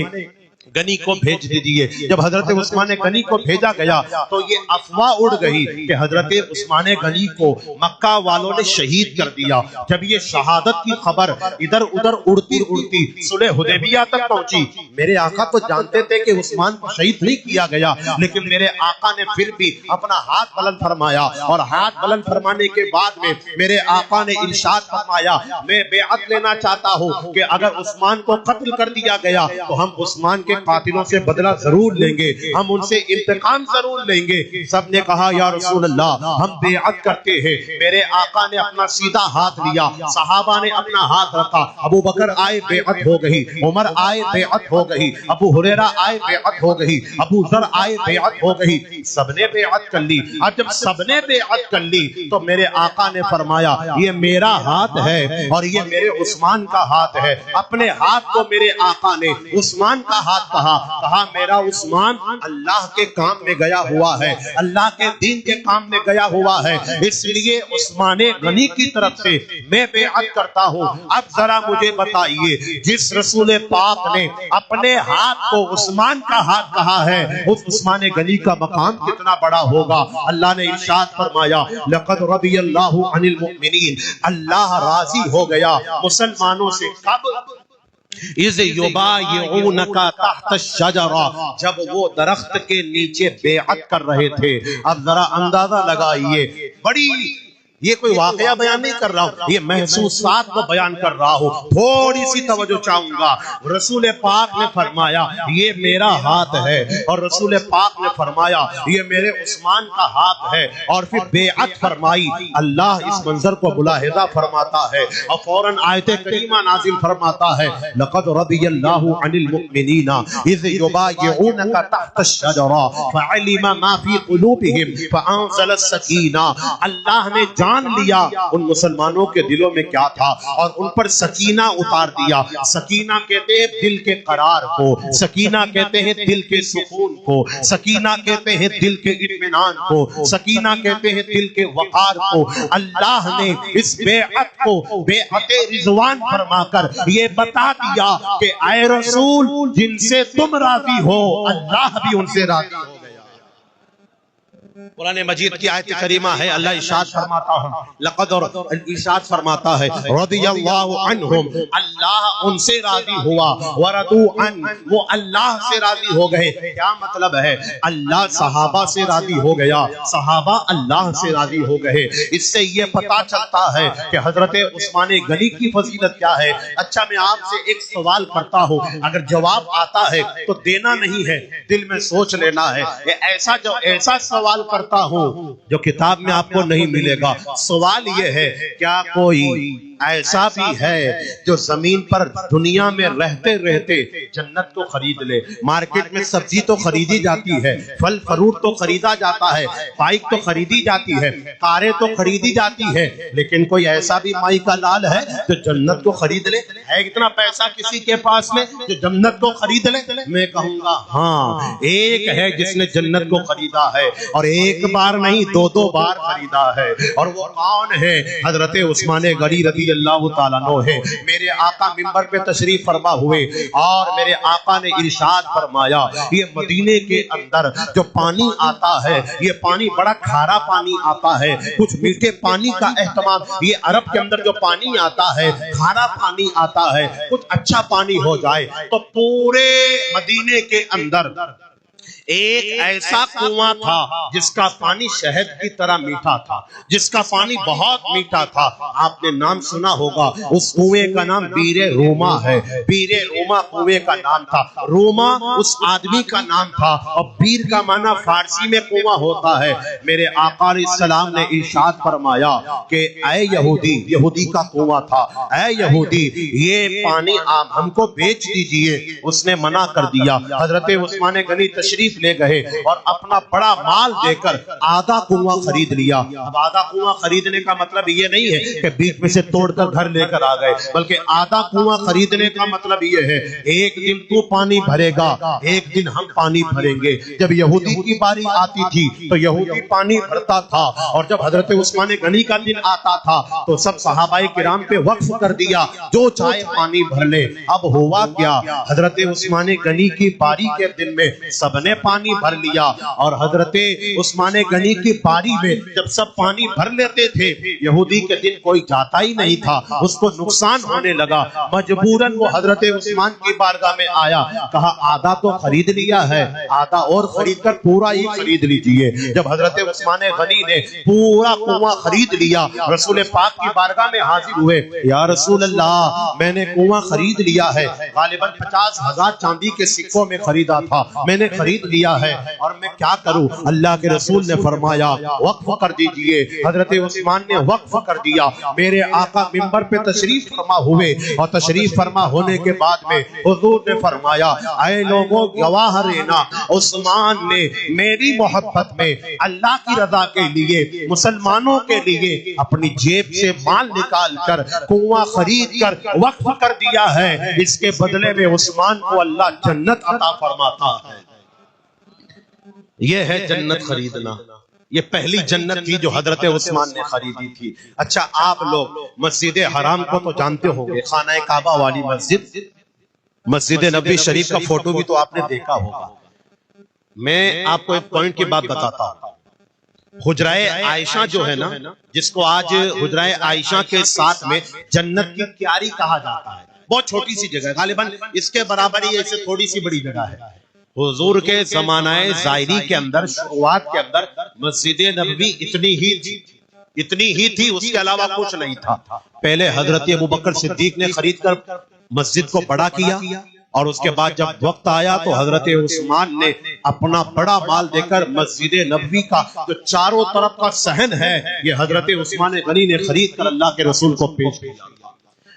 غنی کو بھیج دیجئے. جب حضرت عثمان غنی کو بھیجا گیا تو یہ افواہ اڑ گئی کہ حضرت عثمان غنی کو مکہ والوں نے شہید کر دیا. جب یہ شہادت کی خبر ادھر ادھر اڑتی اڑتی صلح حدیبیہ تک پہنچی, میرے آقا تو جانتے تھے کہ عثمان کو شہید نہیں کیا گیا, لیکن میرے آقا نے پھر بھی اپنا ہاتھ بلند فرمایا, اور ہاتھ بلند فرمانے کے بعد میں میرے آقا نے ارشاد فرمایا میں بیعت لینا چاہتا ہوں کہ اگر عثمان کو قتل کر دیا گیا تو ہم عثمان کے قاتلوں سے بدلہ ضرور لیں گے, ہم ان سے انتقام ضرور لیں گے. سب نے کہا یا رسول اللہ ہم بیعت کرتے ہیں. میرے آقا نے اپنا سیدھا ہاتھ لیا, صحابہ نے اپنا ہاتھ رکھا, ابو بکر آئے بیعت ہو گئی, عمر آئے بیعت ہو گئی, ابو ہریرہ آئے بیعت ہو گئی, ابو ذر آئے بیعت ہو گئی. سب نے بیعت کر لی. اب جب سب نے بیعت کر لی تو میرے آقا نے فرمایا یہ میرا ہاتھ ہے اور یہ میرے عثمان کا ہاتھ ہے. اپنے ہاتھ کو میرے آقا نے عثمان کا ہاتھ کہا میرا عثمان اللہ کے کام میں گیا ہوا ہے, اللہ کے دین کے کام میں گیا ہوا ہے, اس لیے عثمان غنی کی طرف سے میں بیعت کرتا ہوں. اب ذرا مجھے بتائیے جس رسول پاک نے اپنے ہاتھ کو عثمان کا ہاتھ کہا ہے اس عثمان غنی کا مقام کتنا بڑا ہوگا. اللہ نے ارشاد فرمایا لقد رضی اللہ عن المؤمنین, اللہ راضی ہو گیا مسلمانوں سے. کب؟ اذ یبایعونک تحت الشجرہ, جب وہ درخت کے نیچے بیعت کر رہے تھے. اب ذرا اندازہ لگائیے, بڑی یہ کوئی واقعہ بیان نہیں کر رہا ہوں, یہ محسوسات کو بیان کر رہا ہوں. تھوڑی سی توجہ چاہوں گا. رسول پاک نے فرمایا یہ میرا ہاتھ ہے, اور رسول پاک نے فرمایا یہ میرے عثمان کا ہاتھ ہے, اور پھر بیعت فرمائی. اللہ اس منظر کو ملاحظہ فرماتا ہے اور فوراً آیت کریمہ نازل فرماتا ہے لقد رضی اللہ عن المؤمنین اذ یبایعونک تحت الشجرہ فعلم ما فی قلوبہم فانزل السکینہ. اللہ نے جان لیا ان مسلمانوں کے دلوں میں کیا تھا اور ان پر سکینہ اتار دیا. سکینہ کہتے ہیں دل کے قرار کو, سکینہ کہتے ہیں دل کے سکون کو, سکینہ کہتے ہیں دل کے اطمینان کو, سکینہ کہتے ہیں دل کے وقار کو. اللہ نے اس بیعت کو بیعت رضوان فرما کر یہ بتا دیا کہ اے رسول جن سے تم راضی ہو اللہ بھی ان سے راضی ہو گیا. قرآن مجید کی آیت کریمہ ہے, اللہ ارشاد فرماتا ہے لقد ارشاد فرماتا ہے رضی اللہ عنہم, اللہ ان سے راضی ہوا, ورضوا عن, وہ اللہ سے راضی ہو گئے. کیا مطلب ہے؟ اللہ صحابہ سے راضی ہو گیا, صحابہ اللہ سے راضی ہو گئے. اس سے یہ پتا چلتا ہے کہ حضرت عثمان غنی کی فضیلت کیا ہے. اچھا میں آپ سے ایک سوال کرتا ہوں, اگر جواب آتا ہے تو دینا نہیں ہے, دل میں سوچ لینا ہے. ایسا سوال کرتا ہوں جو کتاب میں آپ کو نہیں ملے گا. سوال یہ ہے کیا کوئی ایسا بھی ہے جو زمین پر دنیا میں رہتے رہتے جنت کو خرید لے؟ مارکیٹ میں سبزی تو خریدی جاتی ہے, پھل فروٹ تو خریدا جاتا ہے, بائک تو خریدی جاتی ہے, کاریں تو خریدی جاتی ہے, لیکن کوئی ایسا بھی مائی کا لال ہے جو جنت کو خرید لے؟ ہے اتنا پیسہ کسی کے پاس میں جو جنت کو خرید لے؟ میں کہوں گا ہاں, ایک ہے جس نے جنت کو خریدا ہے, اور ایک بار نہیں دو بار خریدا ہے, اور وہ کون ہے؟ حضرت عثمان غنی رضی اللہ تعالیٰ عنہ ہے. میرے آقا منبر پہ تشریف فرما ہوئے اور میرے آقا نے ارشاد فرمایا یہ مدینے کے اندر جو پانی آتا ہے یہ پانی بڑا کھارا پانی آتا ہے, کچھ میٹھے پانی کا اہتمام, یہ عرب کے اندر جو پانی آتا ہے کھارا پانی آتا ہے, کچھ اچھا پانی ہو جائے تو پورے مدینے کے اندر ایک ایسا کنواں تھا جس کا پانی شہد کی طرح میٹھا تھا, جس کا پانی بہت میٹھا تھا. آپ نے نام سنا ہوگا, اس کنویں کا نام بیر روما ہے. بیر روما کنویں کا نام تھا, روما اس آدمی کا نام تھا, اور بیر کا معنی فارسی میں کنواں ہوتا ہے. میرے آقا علیہ السلام نے ارشاد فرمایا کہ اے یہودی, یہودی کا کنواں تھا, اے یہودی یہ پانی آپ ہم کو بیچ دیجئے. اس نے منع کر دیا. حضرت عثمان غنی تشریف لے گئے اور اپنا بڑا مال دے کر آدھا کنواں خرید لیا. اب آدھا کنواں خریدنے کا مطلب یہ نہیں ہے کہ بیچ میں سے توڑ کر گھر لے کر آ گئے, بلکہ آدھا کنواں خریدنے کا مطلب یہ ہے ایک دن تو پانی بھرے گا, ایک دن ہم پانی بھریں گے. جب یہودی کی باری آتی تھی تو یہودی پانی بھرتا تھا, اور جب حضرت عثمان غنی کا دن آتا تھا تو سب صحابہ کرام پہ وقف کر دیا جو چاہے پانی بھر لے. اب ہوا کیا, حضرت عثمان غنی کی باری کے دن میں سب نے پانی بھر لیا, اور حضرت عثمان غنی کی باری میں جب سب پانی بھر لیتے تھے یہودی کے دن کوئی جاتا ہی نہیں تھا, اس کو نقصان ہونے لگا. مجبوراً وہ حضرت عثمان کی بارگاہ میں آیا, کہا آدھا تو خرید لیا ہے, آدھا اور خرید کر پورا ہی خرید لیجئے. جب حضرت عثمان غنی نے پورا کنواں خرید لیا, رسول پاک کی بارگاہ میں حاضر ہوئے, یا رسول اللہ میں نے کنواں خرید لیا ہے, غالباً 50,000 چاندی کے سکوں میں خریدا تھا, میں نے خرید لیا ہے اور میں کیا کروں؟ اللہ کے رسول نے فرمایا وقف کر دیجئے. حضرت عثمان نے وقف کر دیا. میرے آقا منبر پہ تشریف فرما ہوئے, اور تشریف فرما ہونے کے بعد میں حضور نے فرمایا اے لوگوں گواہ رہنا, عثمان نے میری محبت میں اللہ کی رضا کے لیے مسلمانوں کے لیے اپنی جیب سے مال نکال کر کنواں خرید کر وقف کر دیا ہے. اس کے بدلے میں عثمان کو اللہ جنت عطا فرماتا ہے. یہ ہے جنت خریدنا. یہ پہلی جنت تھی جو حضرت عثمان نے خریدی تھی. اچھا آپ لوگ مسجد حرام کو تو جانتے ہوں گے, خانہ کعبہ والی مسجد, مسجد نبوی شریف کا فوٹو بھی تو آپ نے دیکھا ہوگا. میں آپ کو ایک پوائنٹ کی بات بتاتا ہوں. حجرہ عائشہ جو ہے نا, جس کو آج حجرہ عائشہ کے ساتھ میں جنت کی کیاری کہا جاتا ہے, بہت چھوٹی سی جگہ ہے, غالباً اس کے برابر ہی ایسے تھوڑی سی بڑی جگہ ہے. حضور کے زمانہ ظاہری کے اندر, شروعات کے اندر مسجد نبوی اتنی ہی تھی, اس کے علاوہ کچھ نہیں تھا. پہلے حضرت ابوبکر صدیق نے خرید کر مسجد کو بڑا کیا, اور اس کے بعد جب وقت آیا تو حضرت عثمان نے اپنا بڑا مال دے کر مسجد نبوی کا جو چاروں طرف کا صحن ہے یہ حضرت عثمان غنی نے خرید کر اللہ کے رسول کو پیش کیا.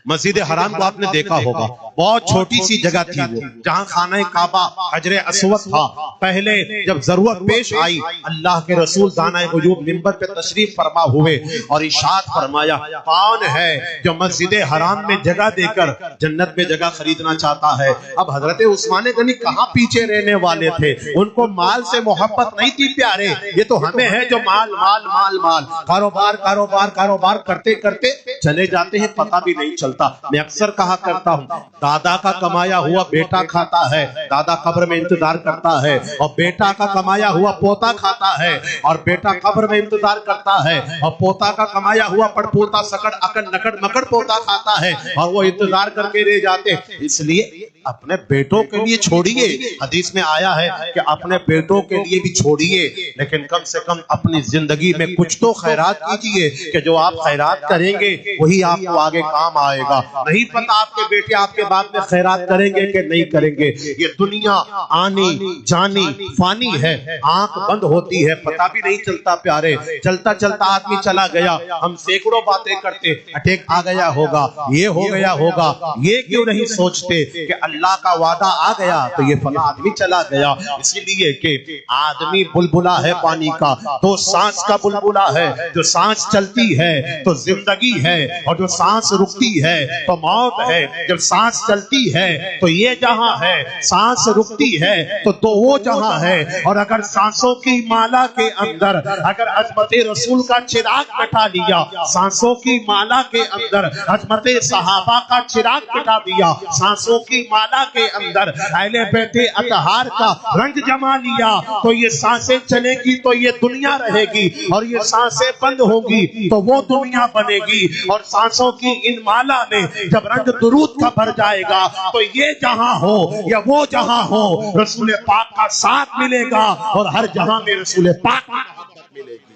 مسجد حرام کو آپ نے دیکھا ہوگا, بہت چھوٹی سی جگہ تھی وہ, جہاں خانہ کعبہ حجر اسود تھا. پہلے جب ضرورت پیش آئی اللہ کے رسول دانہ غیوب منبر پہ تشریف فرما ہوئے اور ارشاد فرمایا کون ہے جو مسجد حرام میں جگہ دے کر جنت میں جگہ خریدنا چاہتا ہے. اب حضرت عثمان غنی کہاں پیچھے رہنے والے تھے, ان کو مال سے محبت نہیں تھی پیارے. یہ تو ہمیں ہے جو مال مال مال مال, کاروبار کاروبار کاروبار کرتے کرتے چلے جاتے ہیں, پتہ بھی نہیں چلتا. میں اکثر کہا کرتا ہوں دادا کا کمایا ہوا بیٹا کھاتا ہے, دادا قبر میں انتظار کرتا ہے, اور بیٹا کا کمایا ہوا پوتا کھاتا ہے, اور بیٹا قبر میں انتظار کرتا ہے, اور پوتا کا کمایا ہوا پڑ پوتا سکڑ اکڑ نکڑ مکڑ پوتا کھاتا ہے, اور وہ انتظار کر کے رہ جاتے. اس لیے اپنے بیٹوں کے لیے چھوڑیے، حدیث میں آیا ہے کہ اپنے بیٹوں کے لیے بھی چھوڑیے، لیکن کم سے کم اپنی زندگی میں کچھ تو خیرات کیجئے کہ جو آپ خیرات کریں گے وہی آپ کو آگے کام آئے گا۔ نہیں پتہ آپ کے بیٹے آپ کے بعد میں خیرات کریں گے کہ نہیں کریں گے۔ یہ دنیا آنی جانی فانی ہے، آنکھ بند ہوتی ہے، پتہ بھی نہیں چلتا پیارے، چلتا چلتا آدمی چلا گیا، ہم سینکڑوں باتیں کرتے، اٹیک آ گیا ہوگا، یہ ہو گیا ہوگا، یہ کیوں نہیں سوچتے کہ اللہ کا وعدہ آ گیا تو یہ فلاں آدمی چلا گیا۔ اسی لیے کہ آدمی بلبلا ہے پانی کا تو سانس کا بلبلا ہے، جو سانس چلتی ہے تو زندگی ہے، اور جو سانس رکتی ہے تو موت ہے۔ جب سانس چلتی ہے تو یہ جہاں ہے، سانس رکتی ہے تو وہ جہاں ہے۔ اور اگر سانسوں کی مالا کے اندر اگر عظمت رسول کا چراغ بٹھا لیا، سانسوں کی مالا کے اندر عظمت صحابہ کا چراغ بٹھا دیا، سانسوں کی مالا کے اندر اہل بیت اطہار کا رنگ جما لیا، تو یہ سانسیں چلے گی تو یہ دنیا رہے گی، اور یہ سانسیں بند ہوگی تو وہ دنیا بنے گی۔ اور سانسوں کی ان مالا میں جب رنگ درود کا بھر جائے گا تو یہ جہاں ہو یا وہ جہاں ہو، رسول پاک کا ساتھ ملے گا، اور ہر جہاں میں رسول پاک کی محبت ملے گی۔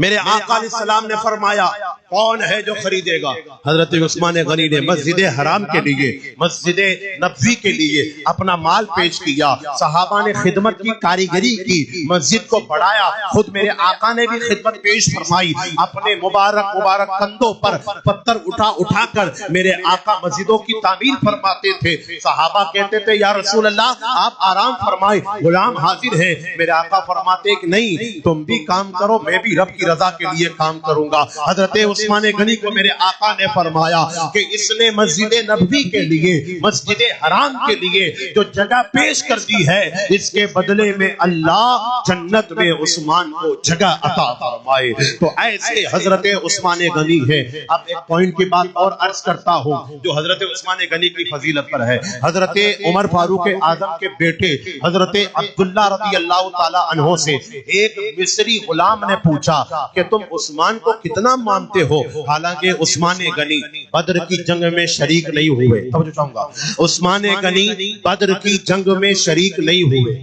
میرے آقا علیہ السلام نے فرمایا کون ہے جو خریدے گا؟ حضرت عثمان غنی نے مسجد حرام کے لیے، مسجد نبوی کے لیے اپنا مال پیش کیا، صحابہ نے خدمت کی، کاریگری کی، مسجد کو بڑھایا، خود میرے آقا نے بھی خدمت پیش فرمائی، اپنے مبارک کندھوں پر پتھر اٹھا کر میرے آقا مسجدوں کی تعمیر فرماتے تھے۔ صحابہ کہتے تھے یا رسول اللہ آپ آرام فرمائے، غلام حاضر ہے۔ میرے آقا فرماتے کہ نہیں، تم بھی کام کرو، میں بھی رب کی رضا کے لیے کام کروں گا۔ حضرت عثمان غنی کو میرے آقا نے فرمایا کہ اس نے مسجد نبوی کے لیے، مسجد حرام کے لیے جو جگہ پیش کر دی ہے، اس کے بدلے میں اللہ جنت میں عثمان کو جگہ عطا فرمائے۔ تو ایسے حضرت عثمان غنی ہے۔ اب ایک پوائنٹ کی بات اور عرض کرتا ہوں جو حضرت عثمان غنی کی فضیلت پر ہے۔ حضرت عمر فاروق اعظم کے بیٹے حضرت عبداللہ رضی اللہ تعالی عنہ سے ایک مصری غلام نے پوچھا کہ تم عثمان کو کتنا مانتے ہو؟ حالانکہ عثمان غنی بدر کی جنگ میں شریک نہیں ہوئے۔ توجہ چاہوں گا، عثمان غنی بدر کی جنگ میں شریک نہیں ہوئے،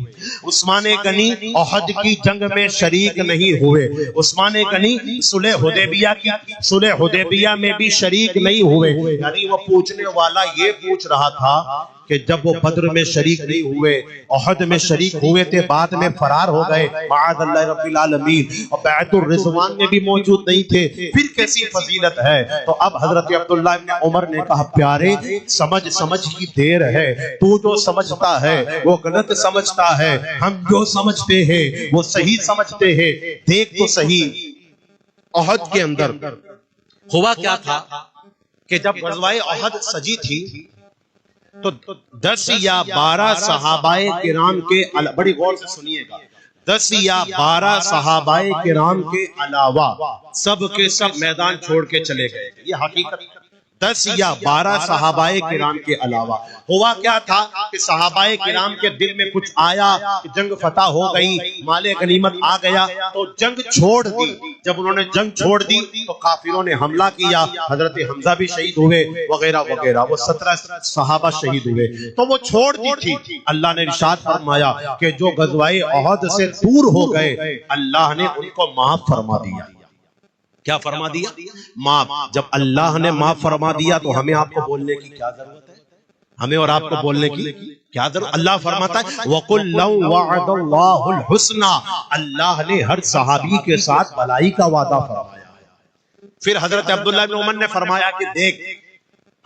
عثمان غنی احد کی جنگ میں شریک نہیں ہوئے، عثمان غنی صلح حدیبیہ میں بھی شریک نہیں ہوئے۔ یعنی وہ پوچھنے والا یہ پوچھ رہا تھا کہ جب وہ بدر میں شریک نہیں ہوئے، احد میں شریک ہوئے تھے، بعد میں فرار ہو گئے معاذ اللہ رب العالمین، اور بیعت الرضوان میں بھی موجود نہیں تھے، پھر کیسی فضیلت ہے؟ تو اب حضرت عبداللہ ابن عمر نے کہا پیارے سمجھ کی دیر ہے، تو جو سمجھتا ہے وہ غلط سمجھتا ہے، ہم جو سمجھتے ہیں وہ صحیح سمجھتے ہیں۔ دیکھ تو صحیح احد کے اندر ہوا کیا تھا کہ جب غزوہ احد سجی تھی تو 10 یا 12 صحابہ کرام کے، بڑی غور سے سنیے گا، 10 یا 12 صحابہ کرام کے علاوہ سب کے سب میدان چھوڑ کے چلے گئے۔ یہ حقیقت 10 یا 12 صحابہ کرام کے علاوہ ہوا کیا تھا کہ صحابہ کرام کے دل میں کچھ آیا کہ جنگ فتح ہو گئی، مال غنیمت آ گیا، تو جنگ چھوڑ دی۔ جب انہوں نے جنگ چھوڑ دی تو کافروں نے حملہ کیا، حضرت حمزہ بھی شہید ہوئے وغیرہ وغیرہ، وہ 17 صحابہ شہید ہوئے، تو وہ چھوڑ دی تھی۔ اللہ نے ارشاد فرمایا کہ جو غزوہ احد سے دور ہو گئے اللہ نے ان کو معاف فرما دیا۔ کیا فرما دیا؟ معاف۔ جب اللہ نے معاف فرما دیا تو ہمیں آپ کو بولنے کی کیا ضرورت ہے؟ ہمیں اور آپ کو بولنے کی کیا ضرورت؟ اللہ فرماتا ہے وَقُلْ لَوْ وَعَدَ اللَّهُ الْحُسْنَى، اللہ نے ہر صحابی کے ساتھ بھلائی کا وعدہ فرمایا ہے۔ پھر حضرت عبداللہ بن عمر نے فرمایا کہ دیکھ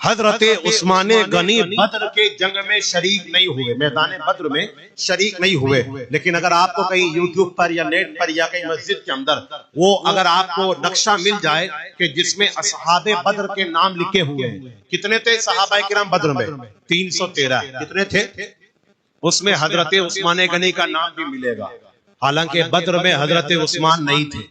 حضرت عثمان غنی بدر کے جنگ میں شریک نہیں ہوئے، میدان بدر میں شریک نہیں ہوئے، لیکن اگر آپ کو کہیں یوٹیوب پر یا نیٹ پر یا کہیں مسجد کے اندر وہ اگر آپ کو نقشہ مل جائے کہ جس میں اصحاب بدر کے نام لکھے ہوئے ہیں، کتنے تھے صحابہ کرام بدر میں؟ 313۔ کتنے تھے؟ اس میں حضرت عثمان غنی کا نام بھی ملے گا، حالانکہ بدر میں حضرت عثمان نہیں تھے۔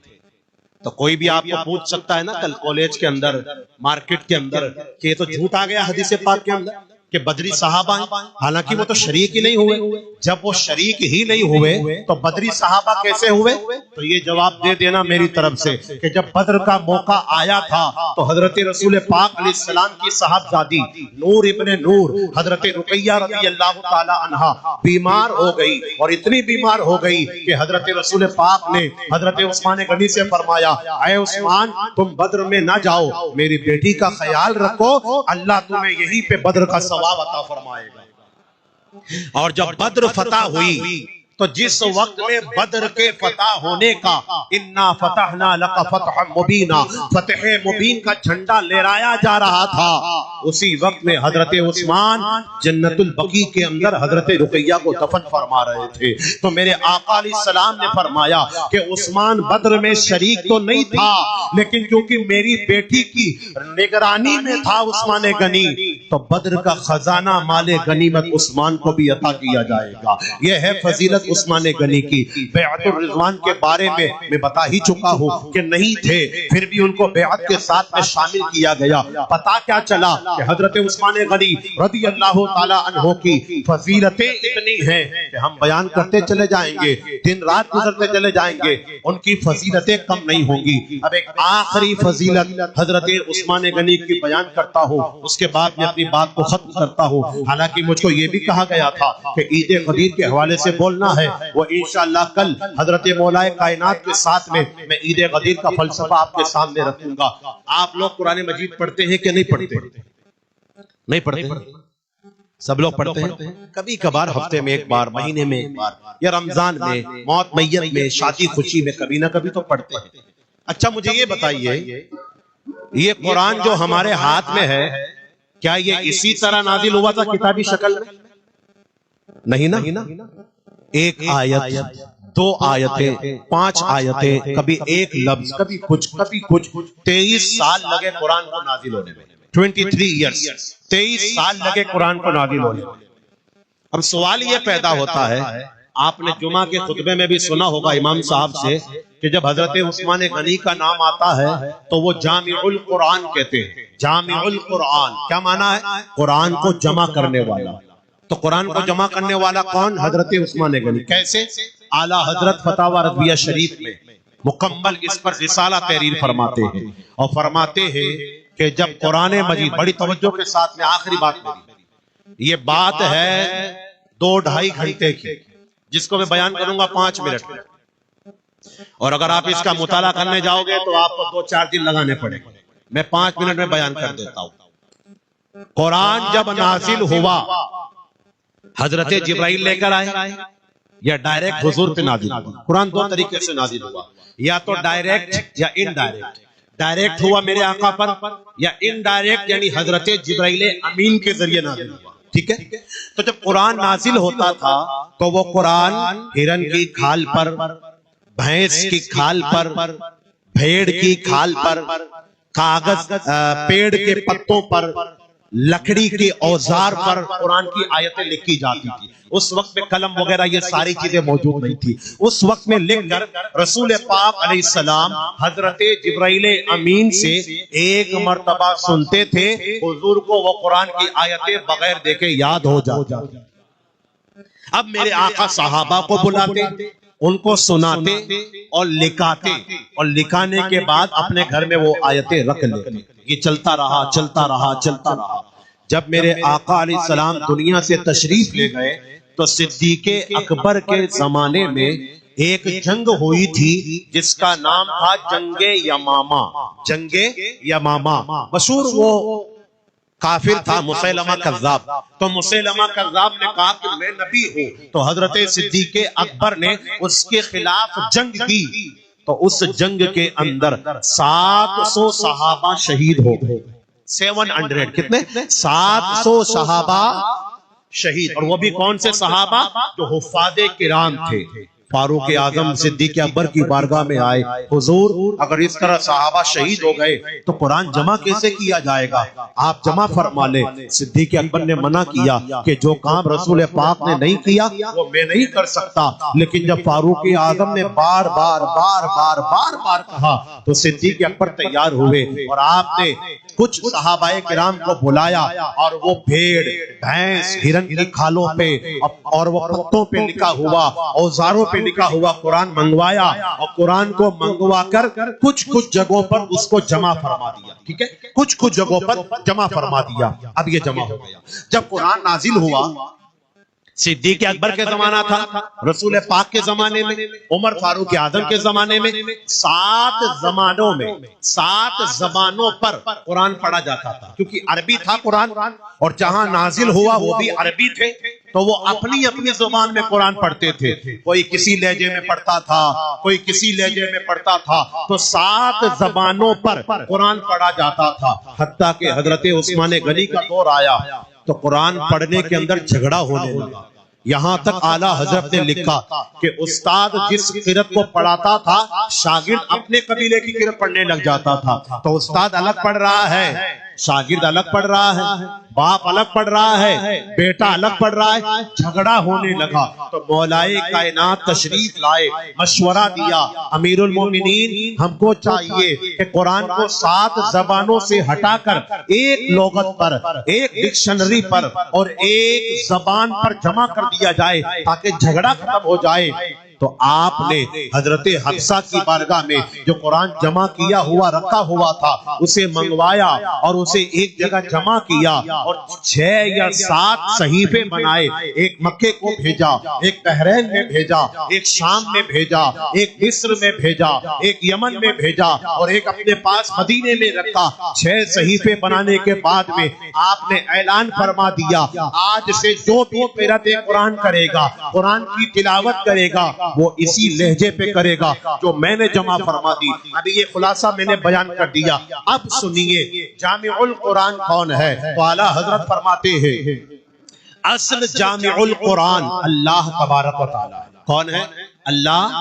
تو کوئی بھی آپ کو پوچھ سکتا ہے نا کل کالج کے اندر، مارکیٹ کے اندر، کہ یہ تو جھوٹ آ گیا حدیث پاک کے اندر کہ بدری صحابہ ہیں، حالانکہ وہ تو شریک ہی نہیں ہوئے. جب وہ شریک ہی نہیں ہوئے تو بدری صحابہ کیسے ہوئے؟ تو یہ جواب دے دینا میری طرف سے کہ جب بدر کا موقع آیا تھا تو حضرت رسول پاک علیہ السلام کی صاحبزادی نور ابن نور حضرت رقیہ رضی اللہ تعالی عنہا بیمار ہو گئی، اور اتنی بیمار ہو گئی کہ حضرت رسول پاک نے حضرت عثمان غنی سے فرمایا، اے عثمان تم بدر میں نہ جاؤ، میری بیٹی کا خیال رکھو، اللہ تمہیں یہی پہ بدر کا ثواب عطا فرمائے گا. اور جب بدر فتح ہوئی تو جس وقت میں بدر کے فتح ہونے کا انا فتحنا لک فتحا مبینا فتح مبین کا جھنڈا لہرایا جا رہا تھا، اسی وقت میں حضرت عثمان جنت البقیع کے اندر حضرت رقیہ کو دفن فرما رہے تھے. تو میرے آقا علیہ السلام نے فرمایا کہ عثمان بدر میں شریک تو نہیں تھا، لیکن کیونکہ میری بیٹی کی نگرانی میں تھا عثمان غنی، تو بدر کا خزانہ مال غنیمت عثمان کو بھی عطا کیا جائے گا. یہ ہے فضیلت عثمان غنی کی. بیعت الرضوان کے بارے میں بتا ہی چکا ہوں کہ نہیں تھے، پھر بھی ان کو بیعت کے ساتھ میں شامل کیا گیا. پتا کیا چلا کہ حضرت عثمان غنی رضی اللہ تعالی عنہ کی فضیلتیں اتنی ہیں کہ ہم بیان کرتے چلے جائیں گے، دن رات گزرتے چلے جائیں گے، ان کی فضیلتیں کم نہیں ہوں گی. اب ایک آخری فضیلت حضرت عثمان غنی کی بیان کرتا ہوں، اس کے بعد میں اپنی بات کو ختم کرتا ہوں. حالانکہ مجھ کو یہ بھی کہا گیا تھا کہ عید غدیر کے حوالے سے بولنا ہے، وہ انشاءاللہ کل حضرت مولا کائنات کے ساتھ میں عید غدیر کا فلسفہ آپ کے سامنے رکھوں گا. آپ لوگ قرآن مجید پڑھتے ہیں کہ نہیں پڑھتے؟ نہیں پڑھتے؟ سب لوگ پڑھتے ہیں؟ کبھی کبھار ہفتے میں ایک بار، مہینے میں ایک بار، یا رمضان میں، موت میت میں، شادی خوشی میں کبھی نہ کبھی تو پڑھتے ہیں. اچھا مجھے یہ بتائیے، یہ قرآن جو ہمارے ہاتھ میں ہے کیا یہ اسی طرح نازل ہوا تھا کتابی شکل میں؟ نہیں نا. ایک آیت، دو آیتیں، 5 آیتیں، کبھی ایک لفظ، کبھی کچھ 23 سال لگے قرآن کو نازل ہونے میں. 23 ایئرز، 23 سال لگے قرآن کو نازل ہونے میں. اب سوال یہ پیدا ہوتا ہے، آپ نے جمعہ کے خطبے میں بھی سنا ہوگا امام صاحب سے کہ جب حضرت عثمان غنی کا نام آتا ہے تو وہ جامع القرآن کہتے ہیں. جامع القرآن کیا معنی ہے؟ قرآن کو جمع کرنے والا. تو قرآن کو جمع کرنے والا کون؟ حضرت عثمان غنی. کیسے؟ اعلیٰ حضرت فتاوی رضویہ شریف میں مکمل اس پر رسالہ تحریر فرماتے ہیں، اور فرماتے ہیں کہ جب قرآن مجید، بڑی توجہ کے ساتھ میں آخری بات میری، یہ بات ہے 2-2.5 گھنٹے کی، جس کو میں بیان کروں گا 5 منٹ میں، اور اگر آپ اس کا مطالعہ کرنے جاؤ گے تو آپ کو 2-4 دن لگانے پڑے گا. میں 5 منٹ میں بیان کر دیتا ہوں. قرآن جب نازل ہوا حضرت جبرائیل لے کر آئے یا ڈائریکٹ حضور پہ نازل ہوا؟ قرآن 2 طریقے سے نازل ہوا، یا تو ڈائریکٹ یا انڈائریکٹ. ڈائریکٹ ہوا میرے آقا پر، یا انڈائریکٹ یعنی حضرت جبرائیل امین کے ذریعے نازل ہوا. ٹھیک ہے؟ تو جب قرآن نازل ہوتا تھا تو وہ قرآن ہرن کی کھال پر، بھینس کی کھال پر، بھیڑ کی کھال پر، کاغذ پیڑ کے پتوں پر، لکڑی کے اوزار پر قرآن کی آیتیں لکھی جاتی تھی. اس وقت میں قلم وغیرہ یہ ساری چیزیں موجود نہیں تھی. اس وقت میں لکھ کر رسول پاک علیہ السلام حضرت جبرائیل امین سے ایک مرتبہ سنتے تھے، حضور کو وہ قرآن کی آیتیں بغیر دیکھے یاد ہو جاتی. اب میرے آقا صحابہ کو بلاتے، ان کو سناتے اور لکھاتے، اور لکھانے کے بعد اپنے گھر میں وہ آیتیں رکھ لیتے. یہ چلتا رہا. جب میرے آقا علیہ السلام دنیا سے تشریف لے گئے تو صدیق اکبر کے زمانے میں ایک جنگ ہوئی تھی جس کا نام تھا جنگ یمامہ. جنگ یمامہ مشہور وہ کافر تھا مسیلمہ کذاب. تو مسیلمہ کذاب نے کہا کہ میں نبی ہوں، تو حضرت صدیق اکبر نے اس کے خلاف جنگ کی. تو اس جنگ کے اندر 700 صحابہ شہید ہو گئے. 700 کتنے؟ 700 صحابہ شہید. اور وہ بھی کون سے صحابہ؟ جو حفاظ کرام تھے. فاروق اعظم صدیق اکبر کی بارگاہ میں آئے، حضور اگر اس طرح صحابہ شہید ہو گئے تو قرآن جمع کیسے کیا جائے گا؟ آپ جمع فرما لیں. صدیق اکبر نے منع کیا کہ جو کام رسول پاک نے نہیں کیا وہ میں نہیں کر سکتا. لیکن جب فاروق اعظم نے بار بار کہا تو صدیق اکبر تیار ہوئے، اور آپ نے کچھ صحابہ کرام کو بلایا اور وہ بھیڑ بھینس ہرن کی کھالوں پہ اور وہ پتوں پہ لکھا ہوا اوزاروں پہ لکھا ہوا قرآن منگوایا اور قرآن کو منگوا کر کچھ جگہوں پر اس کو جمع فرما دیا. ٹھیک ہے, کچھ جگہوں پر جمع فرما دیا. اب یہ جمع ہو گیا. جب قرآن نازل ہوا, صدیق اکبر کے زمانہ تھا, رسول پاک کے زمانے میں, عمر فاروق اعظم کے زمانے میں, 7 زمانوں میں 7 زبانوں پر قرآن پڑھا جاتا تھا, کیونکہ عربی تھا قرآن, اور جہاں نازل ہوا وہ بھی عربی تھے, تو وہ اپنی اپنی زبان میں قرآن پڑھتے تھے. کوئی کسی لہجے میں پڑھتا تھا, کوئی کسی لہجے میں پڑھتا تھا, تو 7 زبانوں پر قرآن پڑھا جاتا تھا. حتیٰ کہ حضرت عثمان غنی کا دور آیا تو قرآن پڑھنے کے اندر جھگڑا ہونے لگا. یہاں تک اعلیٰ حضرت نے لکھا کہ استاد جس قرأت کو پڑھاتا تھا, شاگرد اپنے قبیلے کی قرأت پڑھنے لگ جاتا تھا. تو استاد الگ پڑھ رہا ہے, شاگرد الگ پڑھ رہا ہے, باپ الگ پڑھ رہا ہے, بیٹا الگ پڑھ رہا ہے, جھگڑا ہونے لگا. تو مولائے کائنات تشریف لائے, مشورہ دیا, امیر المومنین ہم کو چاہیے کہ قرآن کو 7 زبانوں سے ہٹا کر ایک لغت پر, ایک ڈکشنری پر اور ایک زبان پر جمع کر دیا جائے تاکہ جھگڑا ختم ہو جائے. تو آپ نے حضرت حفصہ کی بارگاہ میں جو قرآن جمع کیا ہوا رکھا ہوا تھا اسے منگوایا اور اسے ایک جگہ جمع کیا, اور 6 یا 7 صحیفے بنائے. ایک مکے کو بھیجا, ایک بحرین میں بھیجا, ایک شام میں بھیجا, ایک مصر میں بھیجا, ایک یمن میں بھیجا, اور ایک اپنے پاس مدینے میں رکھا. 6 صحیفے بنانے کے بعد میں آپ نے اعلان فرما دیا, آج سے جو بھی قرأت قرآن کرے گا, قرآن کی تلاوت کرے گا, وہ اسی لہجے پہ کرے گا جو میں نے جمع فرما دی. ابھی یہ خلاصہ میں نے بیان کر دیا. اب سنیے جامع القرآن کون ہے. تو اعلیٰ حضرت فرماتے ہیں اصل جامع القرآن اللہ تبارک و تعالی. کون ہے؟ اللہ.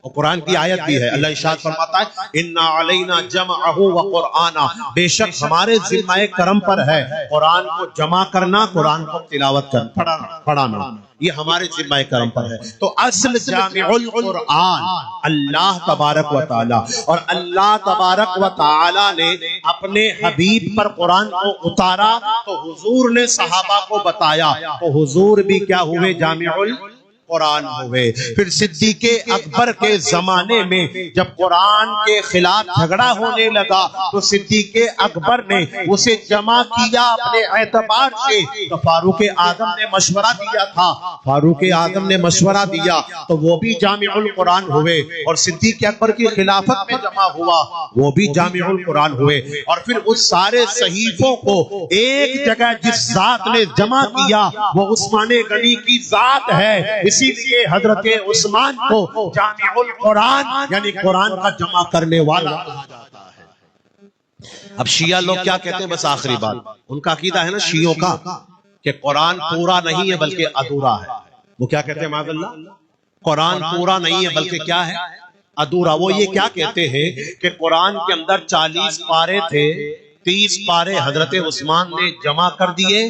اور قرآن کی آیت بھی ہے, اللہ ارشاد فرماتا ہے اِنَّا عَلَيْنَا جَمْعَهُ وَقُرْآنَا, بے شک ہمارے ذمہ کرم پر ہے قرآن کو جمع کرنا, قرآن کو تلاوت کرنا, پڑھانا, یہ ہمارے ذمہ کرم پر ہے. تو اصل جامع القرآن اللہ تبارک و تعالی, اور اللہ تبارک و تعالی نے اپنے حبیب پر قرآن کو اتارا تو حضور نے صحابہ کو بتایا, تو حضور بھی کیا ہوئے؟ جامع قرآن ہوئے. پھر صدیق اکبر کے زمانے میں جب قرآن کے خلاف جھگڑا ہونے لگا تو صدیق اکبر نے اسے جمع کیا اپنے اعتبار سے. تو فاروق اعظم نے مشورہ دیا تھا, فاروق اعظم نے مشورہ دیا تو وہ بھی جامع القرآن ہوئے. اور صدیق اکبر کی خلافت میں جمع ہوا, وہ بھی جامع القرآن ہوئے. اور پھر اس سارے صحیفوں کو ایک جگہ جس ذات نے جمع کیا وہ عثمان غنی کی ذات ہے, اسی لیے حضرت عثمان کو جامع القرآن یعنی قرآن کا جمع کرنے والا کہا جاتا ہے. اب شیعہ لوگ کیا کہتے ہیں؟ بس آخری بات, ان کا عقیدہ ہے نا شیعوں کا کہ قرآن پورا نہیں ہے بلکہ ادھورا ہے. وہ کیا کہتے ہیں معاذ اللہ؟ قرآن پورا نہیں ہے بلکہ کیا ہے؟ ادھورا. وہ یہ کیا کہتے ہیں کہ قرآن کے اندر 40 پارے تھے, 30 پارے حضرت عثمان نے جمع کر دیے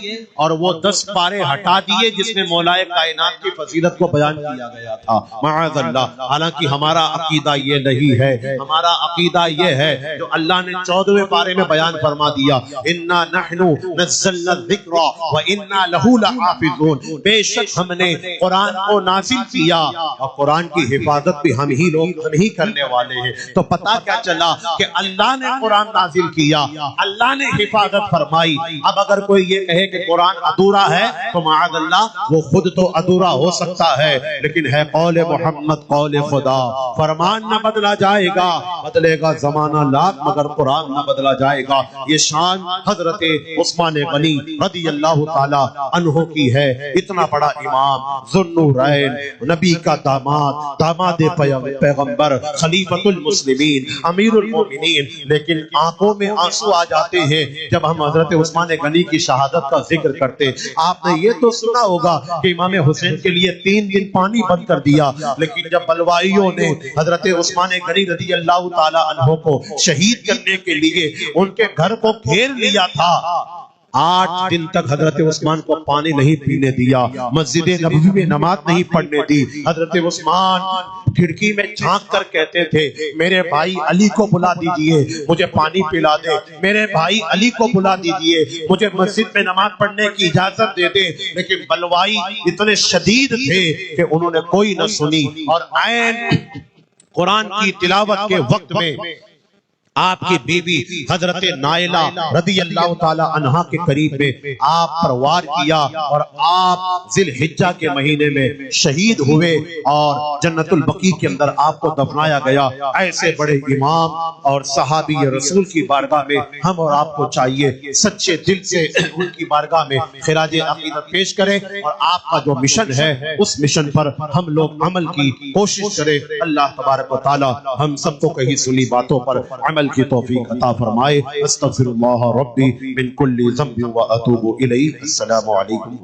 اور وہ 10 پارے ہٹا دیے جس میں مولائے کائنات کی فضیلت کو بیان کیا گیا تھا. معاذ اللہ. حالانکہ ہمارا عقیدہ یہ نہیں ہے, ہمارا عقیدہ یہ ہے جو اللہ نے 14ویں پارے میں بیان فرما دیا, اِنَّا نَحْنُ نَزَّلْنَا الذِّكْرَ وَإِنَّا لَهُ لَحَافِظُونَ, بے شک ہم نے قرآن کو نازل کیا اور قرآن کی حفاظت بھی ہم ہی کرنے والے ہیں. تو پتہ کیا چلا کہ اللہ نے قرآن نازل کیا, اللہ نے حفاظت فرمائی. اب اگر کوئی یہ کہے کہ قرآن ادھورا ہے تو معاذ اللہ وہ خود تو ادھورا ہو سکتا ہے, لیکن ہے قول محمد قول خدا. فرمان نہ بدلا جائے گا, بدلے گا زمانہ لاکھ مگر قرآن نہ بدلا جائے گا. یہ شان حضرت عثمان غنی رضی اللہ تعالی عنہ کی ہے. اتنا بڑا امام, ذوالنورین, نبی کا داماد, داماد پیغمبر, خلیفۃ المسلمین, امیر المومنین, لیکن آنکھوں میں آنسو آ جاتے ہیں جب ہم حضرت عثمان غنی کی شہادت کا ذکر کرتے. آپ نے یہ تو سنا ہوگا کہ امام حسین کے لیے 3 دن پانی بند کر دیا, لیکن جب بلوائیوں نے حضرت عثمان غنی رضی اللہ تعالی عنہ کو شہید کرنے کے لیے ان کے گھر کو گھیر لیا تھا, 8 دن تک حضرت عثمان کو پانی نہیں پینے دیا، مسجد نبوی میں نماز نہیں پڑھنے دی۔ حضرت عثمان کھڑکی میں جھانک کر کہتے تھے میرے بھائی علی کو بلا دیجئے مجھے پانی پلا دے، میرے بھائی علی کو بلا دیجئے مجھے مسجد میں نماز پڑھنے کی اجازت دے دے، لیکن بلوائی اتنے شدید تھے کہ انہوں نے کوئی نہ سنی۔ اور عین قرآن کی تلاوت کے وقت میں آپ کی بیوی حضرت نائلہ رضی اللہ تعالی عنہا کے قریب میں آپ پروار کیا اور آپ ذی الحجہ کے مہینے میں شہید ہوئے اور جنت البقیع کے اندر آپ کو دفنایا گیا۔ ایسے بڑے امام اور صحابی رسول کی بارگاہ میں ہم اور آپ کو چاہیے سچے دل سے ان کی بارگاہ میں خراج عقیدت پیش کریں اور آپ کا جو مشن ہے اس مشن پر ہم لوگ عمل کی کوشش کریں۔ اللہ تبارک و تعالی ہم سب کو کہی سنی باتوں پر عمل کی توفیق عطا فرمائے۔ استغفر اللہ ربی من کل ذنب و اتوب الیہ۔ السلام علیکم۔